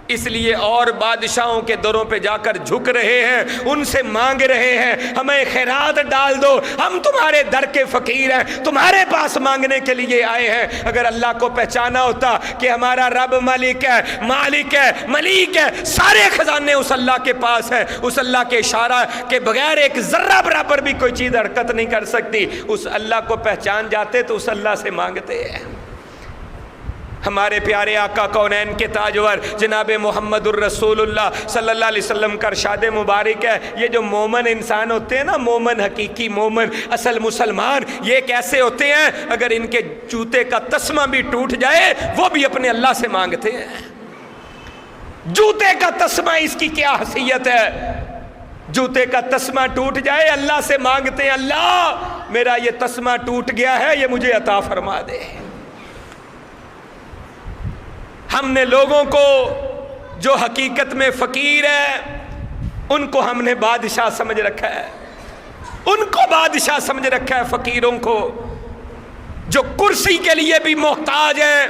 اس لیے اور بادشاہوں کے دروں پہ جا کر جھک رہے ہیں، ان سے مانگ رہے ہیں ہمیں خیرات ڈال دو، ہم تمہارے در کے فقیر ہیں، تمہارے پاس مانگنے کے لیے آئے ہیں۔ اگر اللہ کو پہچانا ہوتا کہ ہمارا رب مالک ہے، مالک ہے، ملیک ہے، سارے خزانے اس اللہ کے پاس ہیں، اس اللہ کے اشارہ کے بغیر ایک ذرہ برابر بھی کوئی چیز حرکت نہیں کر سکتی، اس اللہ کو پہچان جاتے تو اس اللہ سے مانگتے ہیں۔ ہمارے پیارے آقا کونین کے تاجور جناب محمد الرسول اللہ صلی اللہ علیہ وسلم کا ارشاد مبارک ہے، یہ جو مومن انسان ہوتے ہیں نا، مومن، حقیقی مومن، اصل مسلمان، یہ کیسے ہوتے ہیں؟ اگر ان کے جوتے کا تسمہ بھی ٹوٹ جائے وہ بھی اپنے اللہ سے مانگتے ہیں۔ جوتے کا تسمہ اس کی کیا حیثیت ہے؟ جوتے کا تسمہ ٹوٹ جائے اللہ سے مانگتے ہیں، اللہ میرا یہ تسمہ ٹوٹ گیا ہے، یہ مجھے عطا فرما دے۔ ہم نے لوگوں کو جو حقیقت میں فقیر ہے ان کو ہم نے بادشاہ سمجھ رکھا ہے، ان کو بادشاہ سمجھ رکھا ہے، فقیروں کو جو کرسی کے لیے بھی محتاج ہیں،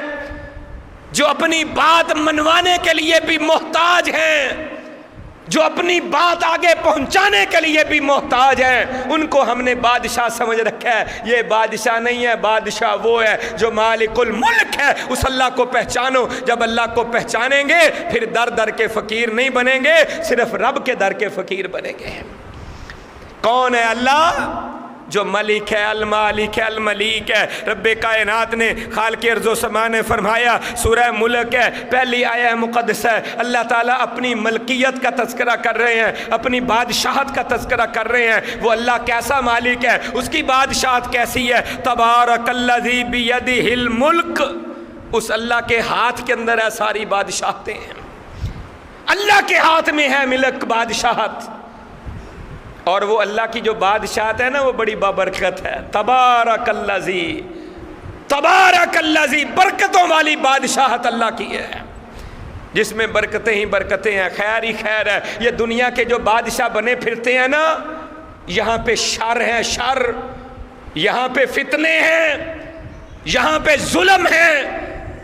جو اپنی بات منوانے کے لیے بھی محتاج ہیں، جو اپنی بات آگے پہنچانے کے لیے بھی محتاج ہیں، ان کو ہم نے بادشاہ سمجھ رکھا ہے۔ یہ بادشاہ نہیں ہے، بادشاہ وہ ہے جو مالک الملک ہے۔ اس اللہ کو پہچانو، جب اللہ کو پہچانیں گے پھر در در کے فقیر نہیں بنیں گے، صرف رب کے در کے فقیر بنیں گے۔ کون ہے اللہ؟ جو ملک ہے، المالک ہے، الملیک ہے۔ رب کائنات نے، خالق ارض و سما نے فرمایا، سورہ ملک ہے، پہلی آیہ مقدس ہے، اللہ تعالیٰ اپنی ملکیت کا تذکرہ کر رہے ہیں، اپنی بادشاہت کا تذکرہ کر رہے ہیں۔ وہ اللہ کیسا مالک ہے، اس کی بادشاہت کیسی ہے؟ تبارک الذی بیدہ الملک، اس اللہ کے ہاتھ کے اندر ہے ساری بادشاہتیں ہیں، اللہ کے ہاتھ میں ہے ملک، بادشاہت۔ اور وہ اللہ کی جو بادشاہت ہے نا، وہ بڑی بابرکت ہے۔ تبارک الذی، تبارک الذی، برکتوں والی بادشاہت اللہ کی ہے، جس میں برکتیں ہی برکتیں ہیں، خیر ہی خیر ہے۔ یہ دنیا کے جو بادشاہ بنے پھرتے ہیں نا، یہاں پہ شر ہے، شر، یہاں پہ فتنے ہیں، یہاں پہ ظلم ہیں،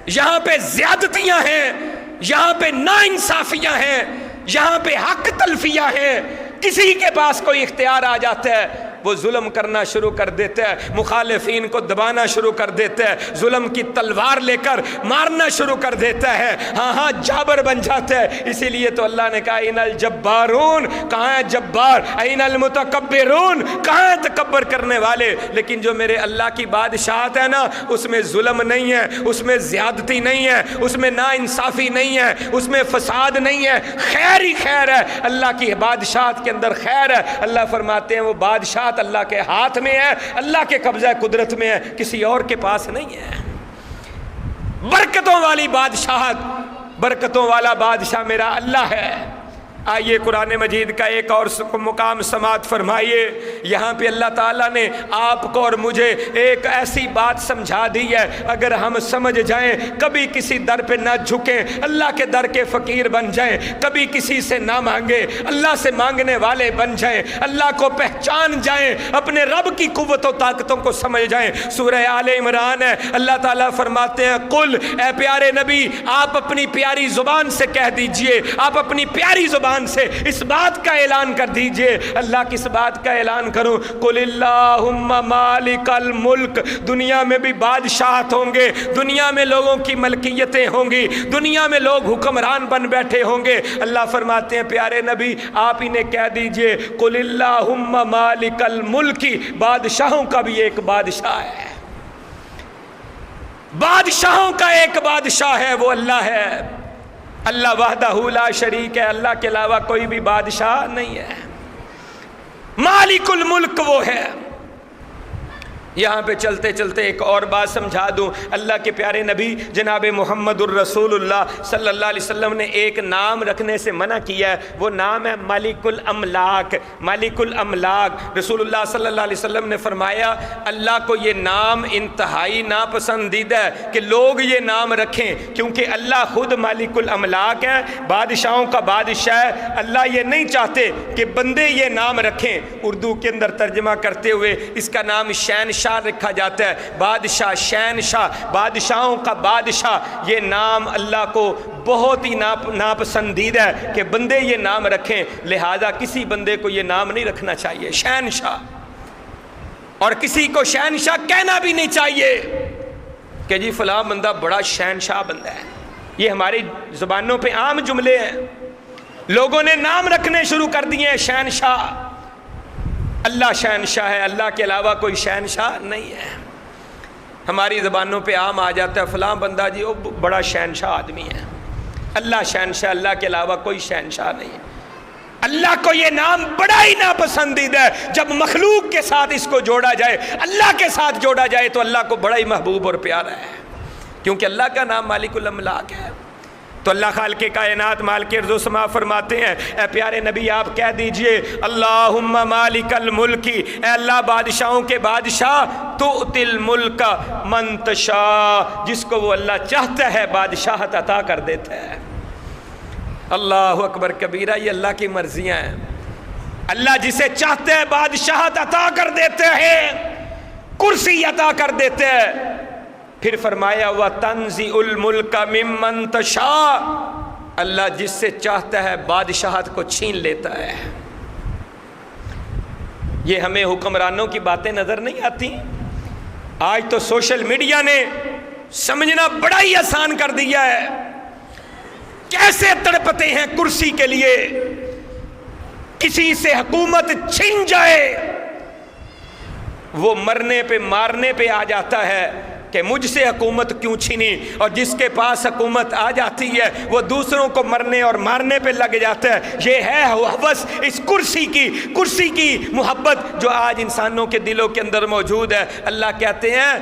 یہاں پہ زیادتیاں ہیں، یہاں پہ ناانصافیاں ہیں، یہاں پہ حق تلفیاں ہیں۔ کسی کے پاس کوئی اختیار آ جاتا ہے، وہ ظلم کرنا شروع کر دیتا ہے، مخالفین کو دبانا شروع کر دیتا ہے، ظلم کی تلوار لے کر مارنا شروع کر دیتا ہے، ہاں جابر بن جاتا ہے۔ اسی لیے تو اللہ نے کہا این الجبارون، کہاں ہے جبار؟ این المتکبرون، کہاں ہے تکبر کرنے والے؟ لیکن جو میرے اللہ کی بادشاہت ہے نا، اس میں ظلم نہیں ہے، اس میں زیادتی نہیں ہے، اس میں ناانصافی نہیں ہے، اس میں فساد نہیں ہے، خیر ہی خیر ہے۔ اللہ کی بادشاہت کے اندر خیر ہے۔ اللہ فرماتے ہیں وہ بادشاہت اللہ کے ہاتھ میں ہے، اللہ کے قبضہ قدرت میں ہے، کسی اور کے پاس نہیں ہے۔ برکتوں والی بادشاہت، برکتوں والا بادشاہ میرا اللہ ہے۔ آئیے قرآن مجید کا ایک اور مقام سماعت فرمائیے۔ یہاں پہ اللہ تعالیٰ نے آپ کو اور مجھے ایک ایسی بات سمجھا دی ہے، اگر ہم سمجھ جائیں، کبھی کسی در پہ نہ جھکیں، اللہ کے در کے فقیر بن جائیں، کبھی کسی سے نہ مانگیں، اللہ سے مانگنے والے بن جائیں، اللہ کو پہچان جائیں، اپنے رب کی قوت و طاقتوں کو سمجھ جائیں۔ سورہ آل عمران ہے، اللہ تعالیٰ فرماتے ہیں قل، اے پیارے نبی آپ اپنی پیاری زبان سے کہہ دیجئے، آپ اپنی پیاری زبان زبان سے اس بات کا اعلان کر دیجئے۔ اللہ کس بات کا اعلان کروں؟ قل اللہم مالک الملک، دنیا میں بھی بادشاہت ہوں گے، دنیا میں لوگوں کی ملکیتیں ہوں گی، دنیا میں لوگ حکمران بن بیٹھے ہوں گے۔ اللہ فرماتے ہیں پیارے نبی آپ انہیں کہہ دیجئے قل اللہم مالک الملک، بادشاہوں کا بھی ایک بادشاہ ہے، بادشاہوں کا ایک بادشاہ ہے، وہ اللہ ہے۔ اللہ وحدہ لا شریک ہے، اللہ کے علاوہ کوئی بھی بادشاہ نہیں ہے، مالک الملک وہ ہے۔ یہاں پہ چلتے چلتے ایک اور بات سمجھا دوں، اللہ کے پیارے نبی جناب محمد الرسول اللہ صلی اللہ علیہ وسلم نے ایک نام رکھنے سے منع کیا ہے، وہ نام ہے ملک الاملاک۔ ملک الاملاک، رسول اللہ صلی اللہ علیہ وسلم نے فرمایا اللہ کو یہ نام انتہائی ناپسندیدہ ہے کہ لوگ یہ نام رکھیں، کیونکہ اللہ خود ملک الاملاک ہے، بادشاہوں کا بادشاہ ہے۔ اللہ یہ نہیں چاہتے کہ بندے یہ نام رکھیں۔ اردو کے اندر ترجمہ کرتے ہوئے اس کا نام شہنشاہ رکھا جاتا ہے، بادشاہ، شہنشاہ، بادشاہوں کا بادشاہ۔ یہ نام اللہ کو بہت ہی ناپسندیدہ ہے کہ بندے یہ نام رکھیں، لہذا کسی بندے کو یہ نام نہیں رکھنا چاہیے شہنشاہ، اور کسی کو شہنشاہ کہنا بھی نہیں چاہیے کہ جی فلاں بندہ بڑا شہنشاہ بندہ ہے۔ یہ ہماری زبانوں پہ عام جملے ہیں، لوگوں نے نام رکھنے شروع کر دیے ہیں شہنشاہ۔ اللہ شہنشاہ ہے، اللہ کے علاوہ کوئی شہنشاہ نہیں ہے۔ ہماری زبانوں پہ عام آ جاتا ہے فلاں بندہ جی وہ بڑا شہنشاہ آدمی ہے۔ اللہ شہنشاہ، اللہ کے علاوہ کوئی شہنشاہ نہیں ہے۔ اللہ کو یہ نام بڑا ہی ناپسندیدہ ہے، جب مخلوق کے ساتھ اس کو جوڑا جائے، اللہ کے ساتھ جوڑا جائے تو اللہ کو بڑا ہی محبوب اور پیارا ہے، کیونکہ اللہ کا نام مالک الاملاک ہے۔ تو اللہ خالق کائنات مالک ارض و سما فرماتے ہیں اے پیارے نبی آپ کہہ دیجئے اللہم مالک الملک، اے اللہ بادشاہوں کے بادشاہ، تؤتی الملک من تشاء، جس کو وہ اللہ چاہتا ہے بادشاہت عطا کر دیتا ہے۔ اللہ اکبر کبیرہ، یہ اللہ کی مرضیاں ہیں۔ اللہ جسے چاہتا ہے بادشاہت عطا کر دیتے ہیں، کرسی عطا کر دیتے ہیں۔ پھر فرمایا وَتَنزِعُ الْمُلْكَ مِمَّن تَشَاءُ، اللہ جس سے چاہتا ہے بادشاہت کو چھین لیتا ہے۔ یہ ہمیں حکمرانوں کی باتیں نظر نہیں آتی؟ آج تو سوشل میڈیا نے سمجھنا بڑا ہی آسان کر دیا ہے، کیسے تڑپتے ہیں کرسی کے لیے، کسی سے حکومت چھن جائے وہ مرنے پہ مارنے پہ آ جاتا ہے کہ مجھ سے حکومت کیوں چھینی، اور جس کے پاس حکومت آ جاتی ہے وہ دوسروں کو مرنے اور مارنے پہ لگ جاتا ہے۔ یہ ہے ہوس اس کرسی کی محبت جو آج انسانوں کے دلوں کے اندر موجود ہے۔ اللہ کہتے ہیں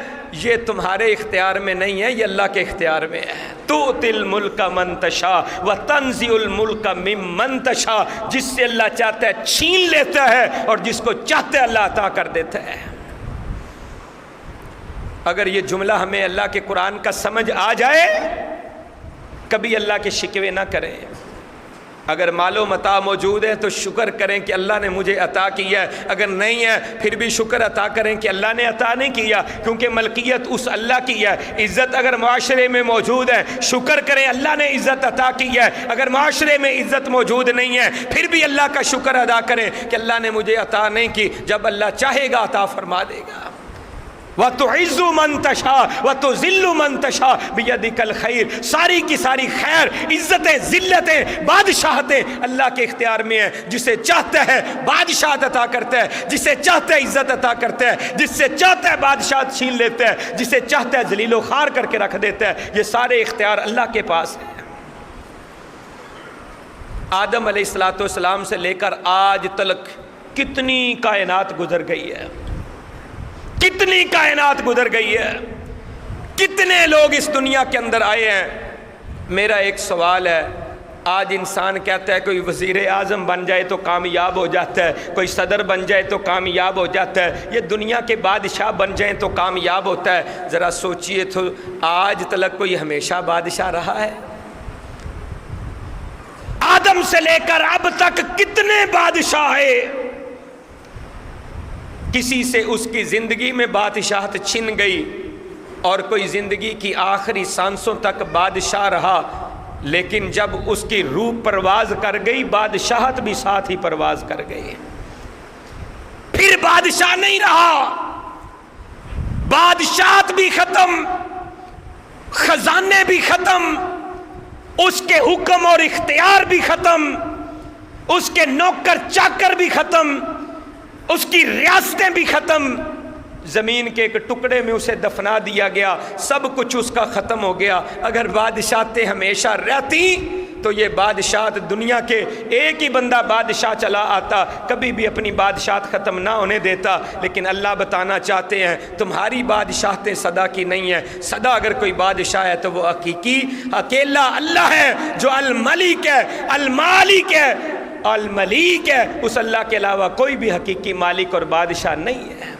یہ تمہارے اختیار میں نہیں ہے، یہ اللہ کے اختیار میں ہے۔ تؤتی الملک من تشاء وتنزع الملک ممن تشاء، جس سے اللہ چاہتا ہے چھین لیتا ہے اور جس کو چاہتا ہے اللہ عطا کر دیتا ہے۔ اگر یہ جملہ ہمیں اللہ کے قرآن کا سمجھ آ جائے، کبھی اللہ کے شکوے نہ کریں۔ اگر مال و متاع موجود ہے تو شکر کریں کہ اللہ نے مجھے عطا کیا ہے، اگر نہیں ہے پھر بھی شکر عطا کریں کہ اللہ نے عطا نہیں کیا، کیونکہ ملکیت اس اللہ کی ہے۔ عزت اگر معاشرے میں موجود ہے شکر کریں اللہ نے عزت عطا کی ہے، اگر معاشرے میں عزت موجود نہیں ہے پھر بھی اللہ کا شکر ادا کریں کہ اللہ نے مجھے عطا نہیں کی، جب اللہ چاہے گا عطا فرما دے گا۔ وَتُعِزُّ مَن تَشَاءُ وَتُذِلُّ مَن تَشَاءُ بِيَدِكَ الْخَيْرُ، ساری کی ساری خیر، عزتیں، ذلتیں، بادشاہتیں اللہ کے اختیار میں ہیں۔ جسے چاہتا ہے بادشاہت عطا کرتا ہے، جسے چاہتا ہے عزت عطا کرتا ہے، جس سے چاہتا ہے بادشاہت چھین لیتا ہے، جسے چاہتا ہے ذلیل و خوار کر کے رکھ دیتا ہے۔ یہ سارے اختیار اللہ کے پاس ہیں۔ آدم علیہ السلام سے لے کر آج تلک کتنی کائنات گزر گئی ہے، کتنی کائنات گزر گئی ہے، کتنے لوگ اس دنیا کے اندر آئے ہیں۔ میرا ایک سوال ہے، آج انسان کہتا ہے کوئی وزیر اعظم بن جائے تو کامیاب ہو جاتا ہے، کوئی صدر بن جائے تو کامیاب ہو جاتا ہے، یہ دنیا کے بادشاہ بن جائیں تو کامیاب ہوتا ہے۔ ذرا سوچئے تو آج تلک کوئی ہمیشہ بادشاہ رہا ہے؟ آدم سے لے کر اب تک کتنے بادشاہ آئے، کسی سے اس کی زندگی میں بادشاہت چھن گئی اور کوئی زندگی کی آخری سانسوں تک بادشاہ رہا۔ لیکن جب اس کی روح پرواز کر گئی بادشاہت بھی ساتھ ہی پرواز کر گئی. پھر بادشاہ نہیں رہا، بادشاہت بھی ختم، خزانے بھی ختم، اس کے حکم اور اختیار بھی ختم، اس کے نوکر چاکر بھی ختم، اس کی ریاستیں بھی ختم، زمین کے ایک ٹکڑے میں اسے دفنا دیا گیا، سب کچھ اس کا ختم ہو گیا. اگر بادشاہتیں ہمیشہ رہتی تو یہ بادشاہت دنیا کے ایک ہی بندہ بادشاہ چلا آتا، کبھی بھی اپنی بادشاہت ختم نہ ہونے دیتا. لیکن اللہ بتانا چاہتے ہیں تمہاری بادشاہتیں سدا کی نہیں ہیں. سدا اگر کوئی بادشاہ ہے تو وہ حقیقی اکیلا اللہ ہے جو الملک ہے، المالک ہے، الملیک ہے. اس اللہ کے علاوہ کوئی بھی حقیقی مالک اور بادشاہ نہیں ہے.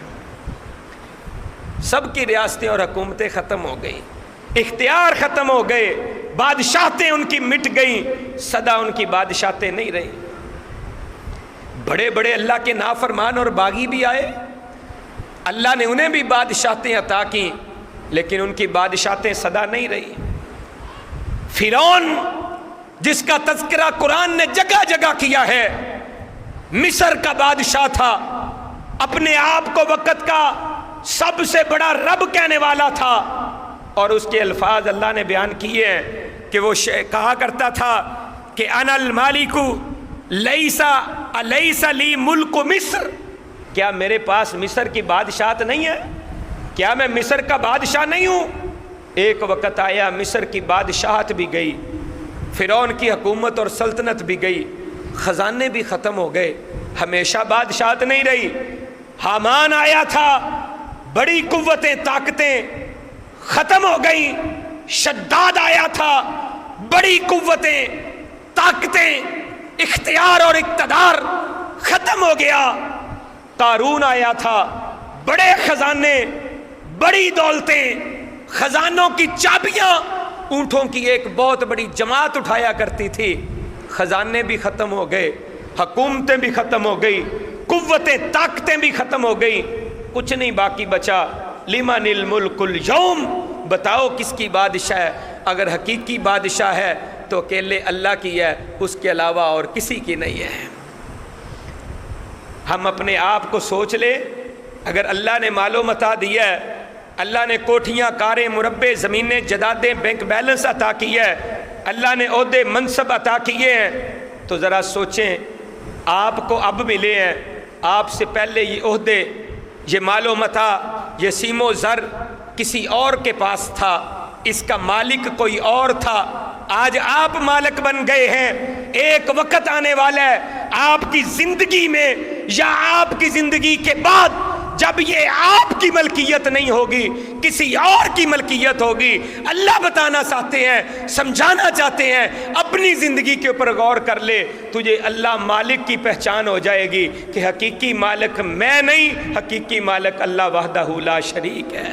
سب کی ریاستیں اور حکومتیں ختم ہو گئی، اختیار ختم ہو گئے، بادشاہتیں ان کی مٹ گئیں، سدا ان کی بادشاہتیں نہیں رہیں. بڑے بڑے اللہ کے نافرمان اور باغی بھی آئے، اللہ نے انہیں بھی بادشاہتیں عطا کی، لیکن ان کی بادشاہتیں سدا نہیں رہی. فرعون جس کا تذکرہ قرآن نے جگہ جگہ کیا ہے، مصر کا بادشاہ تھا، اپنے آپ کو وقت کا سب سے بڑا رب کہنے والا تھا، اور اس کے الفاظ اللہ نے بیان کیے ہیں کہ وہ کہا کرتا تھا کہ انا المالک لیس لی ملک مصر، کیا میرے پاس مصر کی بادشاہت نہیں ہے؟ کیا میں مصر کا بادشاہ نہیں ہوں؟ ایک وقت آیا مصر کی بادشاہت بھی گئی، فرعون کی حکومت اور سلطنت بھی گئی، خزانے بھی ختم ہو گئے، ہمیشہ بادشاہت نہیں رہی. حامان آیا تھا، بڑی قوتیں طاقتیں ختم ہو گئیں. شداد آیا تھا، بڑی قوتیں طاقتیں اختیار اور اقتدار ختم ہو گیا. قارون آیا تھا، بڑے خزانے، بڑی دولتیں، خزانوں کی چابیاں اونٹوں کی ایک بہت بڑی جماعت اٹھایا کرتی تھی. خزانے بھی ختم ہو گئے، حکومتیں بھی ختم ہو گئی، قوتیں طاقتیں بھی ختم ہو گئی، کچھ نہیں باقی بچا. لمن الملک اليوم، بتاؤ کس کی بادشاہ ہے؟ اگر حقیقی بادشاہ ہے تو اکیلے اللہ کی ہے، اس کے علاوہ اور کسی کی نہیں ہے. ہم اپنے آپ کو سوچ لیں، اگر اللہ نے مال و متاع دیا ہے، اللہ نے کوٹھیاں، کاریں، مربے، زمینیں، جائیدادیں، بینک بیلنس عطا کیا ہے، اللہ نے عہدے، منصب عطا کیے ہیں، تو ذرا سوچیں آپ کو اب ملے ہیں، آپ سے پہلے یہ عہدے، یہ مال و متاع، یہ سیم و زر کسی اور کے پاس تھا، اس کا مالک کوئی اور تھا. آج آپ مالک بن گئے ہیں. ایک وقت آنے والا ہے آپ کی زندگی میں یا آپ کی زندگی کے بعد جب یہ آپ کی ملکیت نہیں ہوگی، کسی اور کی ملکیت ہوگی. اللہ بتانا چاہتے ہیں، سمجھانا چاہتے ہیں، اپنی زندگی کے اوپر غور کر لے، تجھے اللہ مالک کی پہچان ہو جائے گی کہ حقیقی مالک میں نہیں، حقیقی مالک اللہ وحدہ لا شریک ہے.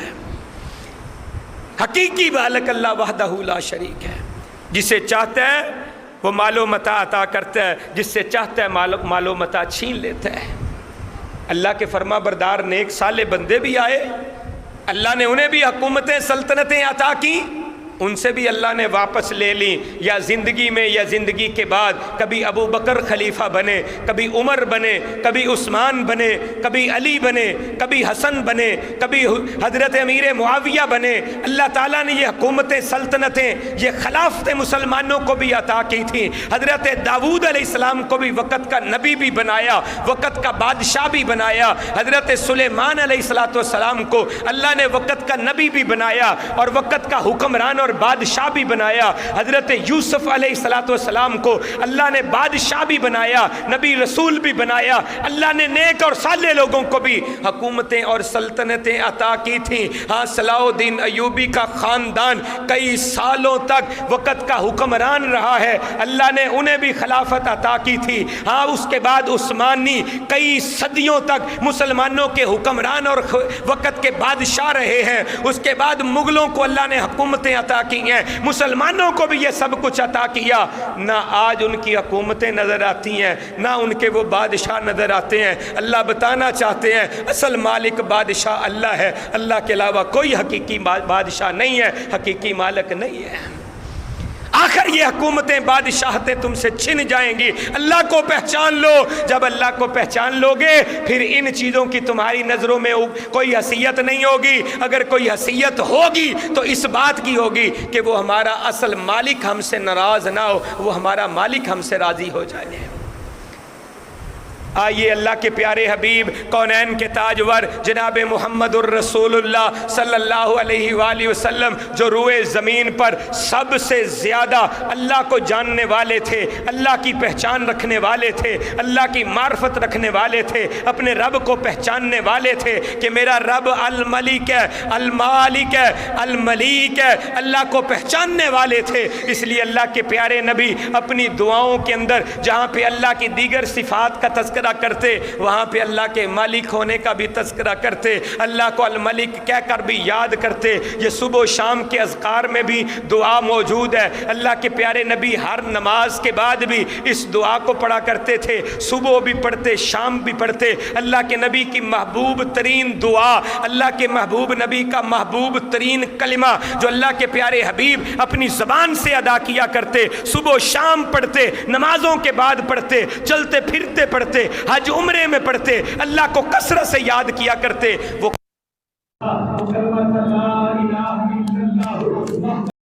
حقیقی مالک اللہ وحدہ لا شریک ہے. جسے چاہتا ہے وہ مال و متاع عطا کرتا ہے، جس سے چاہتا ہے مال و متاع چھین لیتا ہے. اللہ کے فرما بردار نیک صالح بندے بھی آئے، اللہ نے انہیں بھی حکومتیں، سلطنتیں عطا کی، ان سے بھی اللہ نے واپس لے لیں. یا زندگی میں یا زندگی کے بعد کبھی ابو بکر خلیفہ بنے، کبھی عمر بنے، کبھی عثمان بنے، کبھی علی بنے، کبھی حسن بنے، کبھی حضرت امیر معاویہ بنے. اللہ تعالیٰ نے یہ حکومتیں، سلطنتیں، یہ خلافتیں مسلمانوں کو بھی عطا کی تھیں. حضرت داؤد علیہ السلام کو بھی وقت کا نبی بھی بنایا، وقت کا بادشاہ بھی بنایا. حضرت سلیمان علیہ السلام کو اللہ نے وقت کا نبی بھی بنایا اور وقت کا حکمران اور بادشاہ بھی بنایا. حضرت یوسف علیہ السلام کو اللہ نے بادشاہ بھی بنایا، نبی رسول بھی بنایا. اللہ نے نیک اور صالح لوگوں کو بھی حکومتیں اور سلطنتیں عطا کی تھیں. ہاں، صلاح الدین ایوبی کا خاندان کئی سالوں تک وقت کا حکمران رہا ہے، اللہ نے انہیں بھی خلافت عطا کی تھی. ہاں، اس کے بعد عثمانی کئی صدیوں تک مسلمانوں کے حکمران اور وقت کے بادشاہ رہے ہیں. اس کے بعد مغلوں کو اللہ نے حکومتیں عطا کی ہیں، مسلمانوں کو بھی یہ سب کچھ عطا کیا. نہ آج ان کی حکومتیں نظر آتی ہیں، نہ ان کے وہ بادشاہ نظر آتے ہیں. اللہ بتانا چاہتے ہیں اصل مالک بادشاہ اللہ ہے، اللہ کے علاوہ کوئی حقیقی بادشاہ نہیں ہے، حقیقی مالک نہیں ہے. آخر یہ حکومتیں بادشاہتیں تم سے چھن جائیں گی۔ اللہ کو پہچان لو، جب اللہ کو پہچان لو گے پھر ان چیزوں کی تمہاری نظروں میں کوئی حیثیت نہیں ہوگی۔ اگر کوئی حیثیت ہوگی تو اس بات کی ہوگی کہ وہ ہمارا اصل مالک ہم سے ناراض نہ ہو، وہ ہمارا مالک ہم سے راضی ہو جائے۔ آئیے اللہ کے پیارے حبیب کونین کے تاجور جناب محمد الرسول اللہ صلی اللہ علیہ وآلہ وسلم، جو روئے زمین پر سب سے زیادہ اللہ کو جاننے والے تھے، اللہ کی پہچان رکھنے والے تھے، اللہ کی معرفت رکھنے والے تھے، اپنے رب کو پہچاننے والے تھے کہ میرا رب الملک ہے، المالک ہے، الملیک ہے، اللہ کو پہچاننے والے تھے۔ اس لیے اللہ کے پیارے نبی اپنی دعاؤں کے اندر جہاں پہ اللہ کی دیگر صفات کا تذکرہ کرتے وہاں پہ اللہ کے مالک ہونے کا بھی تذکرہ کرتے، اللہ کو الملک کہہ کر بھی یاد کرتے۔ یہ صبح و شام کے اذکار میں بھی دعا موجود ہے۔ اللہ کے پیارے نبی ہر نماز کے بعد بھی اس دعا کو پڑھا کرتے تھے، صبح بھی پڑھتے، شام بھی پڑھتے۔ اللہ کے نبی کی محبوب ترین دعا، اللہ کے محبوب نبی کا محبوب ترین کلمہ جو اللہ کے پیارے حبیب اپنی زبان سے ادا کیا کرتے، صبح و شام پڑھتے، نمازوں کے بعد پڑھتے، چلتے پھرتے پڑھتے، حج عمرے میں پڑھتے، اللہ کو کثرت سے یاد کیا کرتے۔ وہ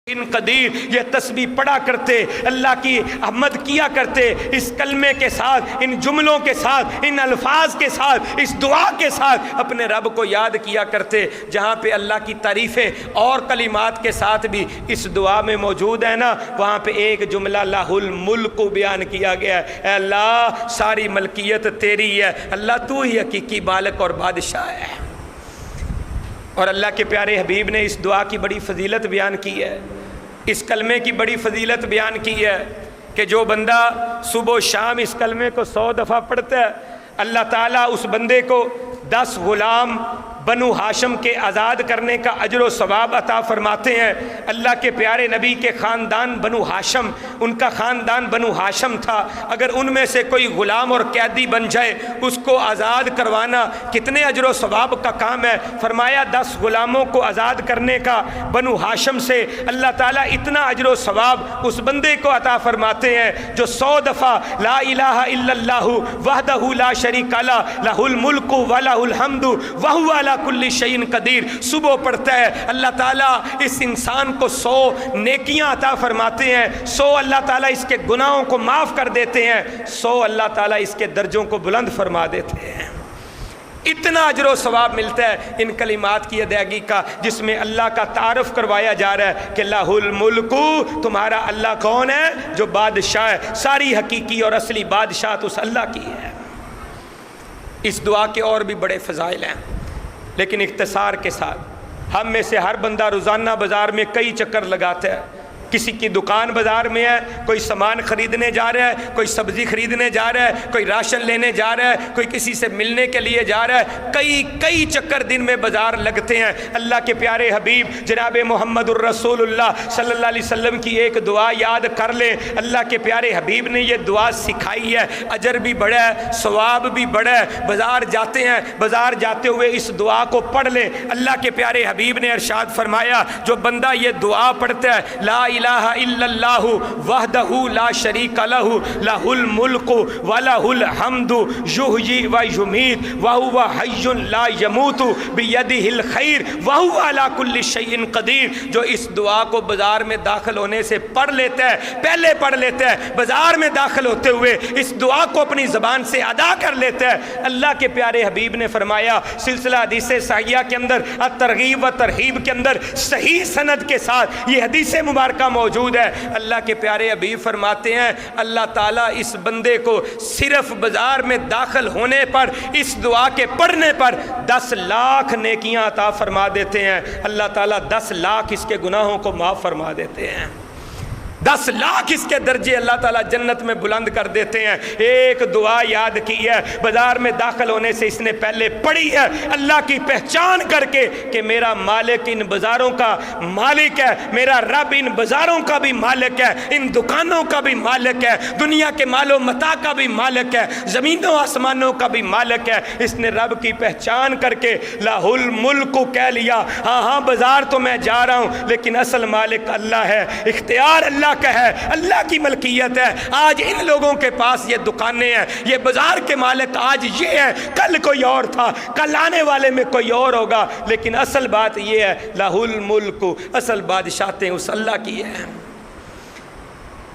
ان قدیر یہ تسبیح پڑھا کرتے، اللہ کی حمد کیا کرتے، اس کلمے کے ساتھ، ان جملوں کے ساتھ، ان الفاظ کے ساتھ، اس دعا کے ساتھ اپنے رب کو یاد کیا کرتے۔ جہاں پہ اللہ کی تعریفیں اور کلمات کے ساتھ بھی اس دعا میں موجود ہے نا، وہاں پہ ایک جملہ لہ الملک کو بیان کیا گیا ہے۔ اے اللہ ساری ملکیت تیری ہے، اللہ تو ہی حقیقی مالک اور بادشاہ ہے۔ اور اللہ کے پیارے حبیب نے اس دعا کی بڑی فضیلت بیان کی ہے، اس کلمے کی بڑی فضیلت بیان کی ہے کہ جو بندہ صبح و شام اس کلمے کو 100 دفعہ پڑھتا ہے، اللہ تعالیٰ اس بندے کو 10 غلام بنو ہاشم کے آزاد کرنے کا اجر و ثواب عطا فرماتے ہیں۔ اللہ کے پیارے نبی کے خاندان بنو ہاشم، ان کا خاندان بنو ہاشم تھا، اگر ان میں سے کوئی غلام اور قیدی بن جائے اس کو آزاد کروانا کتنے اجر و ثواب کا کام ہے۔ فرمایا 10 غلاموں کو آزاد کرنے کا بنو ہاشم سے اللہ تعالیٰ اتنا اجر و ثواب اس بندے کو عطا فرماتے ہیں جو 100 دفعہ لا الہ الا اللہ وحدہ لا شریک لہ لہ الملک ولہ الحمد وہو علی کل شیء قدیر صبح پڑھتا ہے۔ اللہ تعالیٰ اس انسان کو 100 نیکیاں عطا فرماتے ہیں، 100 اللہ تعالیٰ اس کے گناہوں کو معاف کر دیتے ہیں، 100 اللہ تعالیٰ اس کے درجوں کو بلند فرما دیتے ہیں۔ اتنا اجر و ثواب ملتا ہے ان کلمات کی ادائیگی کا، جس میں اللہ کا تعارف کروایا جا رہا ہے کہ لہ الملک، تمہارا اللہ کون ہے؟ جو بادشاہ ہے، ساری حقیقی اور اصلی بادشاہت اس اللہ کی ہے۔ اس دعا کے اور بھی بڑے فضائل ہیں، لیکن اختصار کے ساتھ ہم میں سے ہر بندہ روزانہ بازار میں کئی چکر لگاتا ہے۔ کسی کی دکان بازار میں ہے، کوئی سامان خریدنے جا رہا ہے، کوئی سبزی خریدنے جا رہا ہے، کوئی راشن لینے جا رہا ہے، کوئی کسی سے ملنے کے لیے جا رہا ہے، کئی چکر دن میں بازار لگتے ہیں۔ اللہ کے پیارے حبیب جناب محمد الرسول اللہ صلی اللہ علیہ وسلم کی ایک دعا یاد کر لیں۔ اللہ کے پیارے حبیب نے یہ دعا سکھائی ہے، اجر بھی بڑا ہے، ثواب بھی بڑا ہے۔ بازار جاتے ہیں، بازار جاتے ہوئے اس دعا کو پڑھ لیں۔ اللہ کے پیارے حبیب نے ارشاد فرمایا جو بندہ یہ دعا پڑھتا ہے، لا الہ الا اللہ وحدہ لا شریک لہ لہ الملک ولہ الحمد یحیی و یمیت وہو حی لا یموت بیدہ الخیر وہو علی کل شیء قدیر، جو اس دعا کو بازار میں داخل ہونے سے پڑھ لیتا ہے، پہلے پڑھ لیتا ہے، بازار میں داخل ہوتے ہوئے اس دعا کو اپنی زبان سے ادا کر لیتا ہے، اللہ کے پیارے حبیب نے فرمایا سلسلہ حدیث صحیحہ کے اندر الترغیب و ترہیب کے اندر صحیح سند کے ساتھ یہ حدیث مبارکہ موجود ہے۔ اللہ کے پیارے حبیب فرماتے ہیں اللہ تعالیٰ اس بندے کو صرف بازار میں داخل ہونے پر اس دعا کے پڑھنے پر 10 لاکھ نیکیاں عطا فرما دیتے ہیں۔ اللہ تعالیٰ 10 لاکھ اس کے گناہوں کو معاف فرما دیتے ہیں، 10 لاکھ اس کے درجے اللہ تعالیٰ جنت میں بلند کر دیتے ہیں۔ ایک دعا یاد کی ہے، بازار میں داخل ہونے سے اس نے پہلے پڑھی ہے، اللہ کی پہچان کر کے کہ میرا مالک ان بازاروں کا مالک ہے، میرا رب ان بازاروں کا بھی مالک ہے، ان دکانوں کا بھی مالک ہے، دنیا کے مال و متاع کا بھی مالک ہے، زمینوں آسمانوں کا بھی مالک ہے۔ اس نے رب کی پہچان کر کے لہ الملک کہہ لیا۔ ہاں بازار تو میں جا رہا ہوں لیکن اصل مالک اللہ ہے، اختیار اللہ اللہ کا ہے, اللہ کی ملکیت ہے. آج ان لوگوں کے پاس یہ دکانیں ہیں, یہ بازار کے مالک آج یہ ہیں, کل کوئی اور تھا, کل آنے والے میں کوئی اور ہوگا. لیکن اصل بات یہ ہے لہ الملک, اصل بادشاہتیں اس اللہ کی ہیں.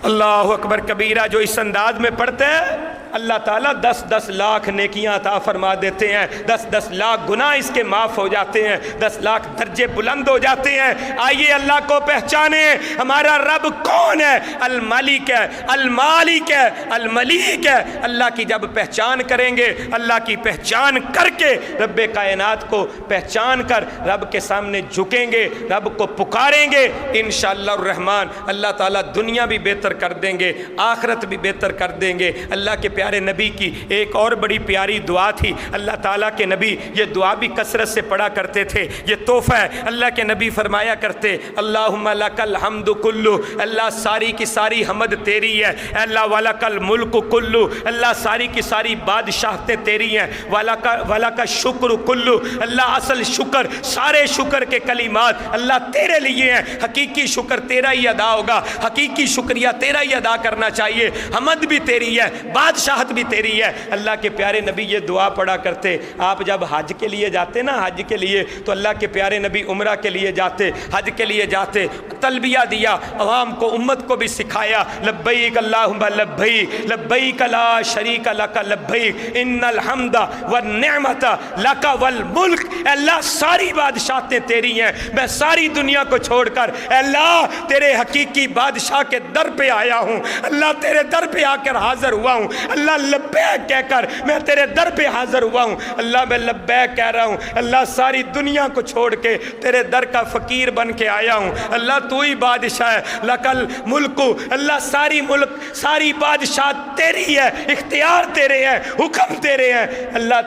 اللہ اکبر کبیرہ. جو اس انداز میں پڑھتے ہیں اللہ تعالیٰ 10-10 لاکھ نیکیاں عطا فرما دیتے ہیں, 10-10 لاکھ گناہ اس کے معاف ہو جاتے ہیں, 10 لاکھ درجے بلند ہو جاتے ہیں. آئیے اللہ کو پہچانیں. ہمارا رب کون ہے؟ الملک ہے, المالک ہے, الملیک ہے. اللہ کی جب پہچان کریں گے, اللہ کی پہچان کر کے رب کائنات کو پہچان کر رب کے سامنے جھکیں گے, رب کو پکاریں گے, انشاءاللہ الرحمن اللہ تعالیٰ دنیا بھی بہتر کر دیں گے, آخرت بھی بہتر کر دیں گے. اللہ کے پیارے نبی کی ایک اور بڑی پیاری دعا تھی. اللہ تعالیٰ کے نبی یہ دعا بھی کثرت سے پڑھا کرتے تھے, یہ تحفہ ہے. اللہ کے نبی فرمایا کرتے اللہم لک الحمد کلو, اللہ ساری کی ساری حمد تیری ہے. اللہ ولک الملک کلو, اللہ ساری کی ساری بادشاہتیں تیری ہیں. ولک شکر کلو, اللہ اصل شکر, سارے شکر کے کلمات اللہ تیرے لیے ہیں. حقیقی شکر تیرا ہی ادا ہوگا, حقیقی شکریہ تیرا ہی ادا کرنا چاہیے. حمد بھی تیری ہے, بادشاہت بھی تیری ہے. اللہ کے پیارے نبی یہ دعا پڑھا کرتے. آپ جب حج کے لیے جاتے نا, حج کے لیے, تو اللہ کے پیارے نبی عمرہ کے لیے جاتے, حج کے لیے جاتے, تلبیہ دیا, عوام کو امت کو بھی سکھایا لبیک اللہم لبیک, لبیک لا شریک لک لبیک, ان الحمد والنعمت لک والملک. اللہ ساری بادشاہتیں تیری ہیں, میں ساری دنیا کو چھوڑ کر اللہ تیرے حقیقی بادشاہ کے در پہ آیا ہوں. اللہ تیرے در پہ آ کر حاضر ہوا ہوں. اللہ لبیک کہہ کر میں تیرے در پہ حاضر ہوا ہوں. اللہ میں لبیک کہہ رہا ہوں. اللہ ساری دنیا کو چھوڑ کے تیرے در کا فقیر بن کے آیا ہوں. اللہ تو ہی بادشاہ ہے. لکل ملک, اللہ ساری ملک ساری بادشاہ تیری ہے, اختیار تیرے ہیں, حکم تیرے ہیں. اللہ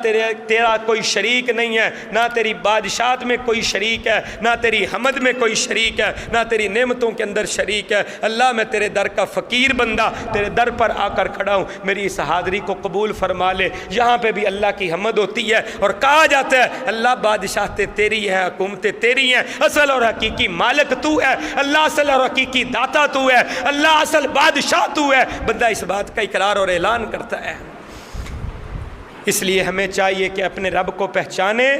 تیرا کوئی شریک نہیں ہے, نہ تیری بادشاہت میں کوئی شریک ہے, نہ تیری حمد میں کوئی شریک ہے, نہ تیری نعمتوں کے اندر شریک ہے. اللہ میں تیرے در کا فقیر بندہ تیرے در پر آ کر کھڑا ہوں. میری اس حاضری کو قبول فرما لے. یہاں پہ بھی اللہ کی حمد ہوتی ہے اور کہا جاتا ہے اللہ بادشاہتیں تیری ہے, حکومتیں تیری ہیں, اصل اور حقیقی مالک تو ہے. اللہ اصل اور حقیقی داتا تو ہے, اللہ اصل بادشاہ تو ہے. بندہ اس بات کا اقرار اور اعلان کرتا ہے. اس لیے ہمیں چاہیے کہ اپنے رب کو پہچانیں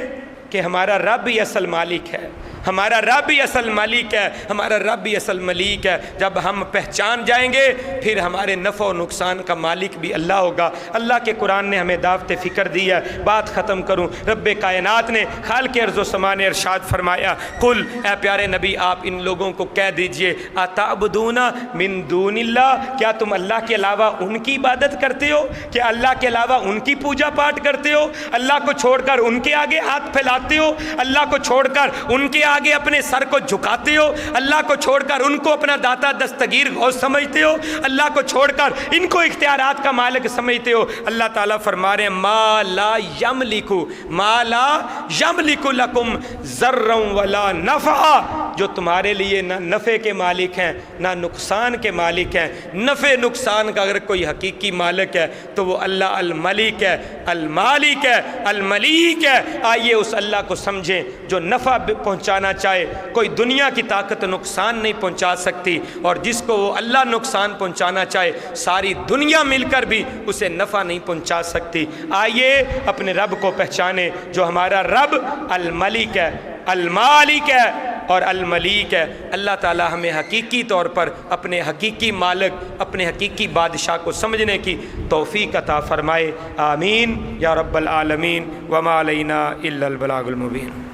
کہ ہمارا رب ہی اصل مالک ہے, ہمارا رب ہی اصل مالک ہے, ہمارا رب ہی اصل ملیک ہے. جب ہم پہچان جائیں گے پھر ہمارے نفع و نقصان کا مالک بھی اللہ ہوگا. اللہ کے قرآن نے ہمیں دعوت فکر دی ہے. بات ختم کروں. رب کائنات نے خالق ارض و سما نے ارشاد فرمایا قل, اے پیارے نبی آپ ان لوگوں کو کہہ دیجئے اتعبدون من دون اللہ, کیا تم اللہ کے علاوہ ان کی عبادت کرتے ہو, کیا اللہ کے علاوہ ان کی پوجا پاٹ کرتے ہو, اللہ کو چھوڑ کر ان کے آگے ہاتھ پھیلاتے ہو, اللہ کو چھوڑ کر ان کے آگے اپنے سر کو جھکاتے ہو, اللہ کو چھوڑ کر ان کو اپنا داتا دستگیر غوث سمجھتے ہو, اللہ کو چھوڑ کر ان کو اختیارات کا مالک سمجھتے ہو. اللہ تعالیٰ فرما رہے ہیں ما لا یملک لکم ضرا ولا نفعا, جو تمہارے لیے نہ نفع کے مالک ہیں نہ نقصان کے مالک ہیں. نفع نقصان کا اگر کوئی حقیقی مالک ہے تو وہ اللہ الملک ہے, المالک ہے, الملیک ہے. آئیے اس اللہ کو سمجھیں جو نفع پہنچانا چاہے. کوئی دنیا کی طاقت نقصان نہیں پہنچا سکتی, اور جس کو وہ اللہ نقصان پہنچانا چاہے ساری دنیا مل کر بھی اسے نفع نہیں پہنچا سکتی. آئیے اپنے رب کو پہچانے جو ہمارا رب الملک ہے, المالک ہے اور الملیک ہے. اللہ تعالی ہمیں حقیقی طور پر اپنے حقیقی مالک, اپنے حقیقی بادشاہ کو سمجھنے کی توفیق عطا فرمائے. آمین یا رب العالمین. وما علینا الا البلاغ المبین.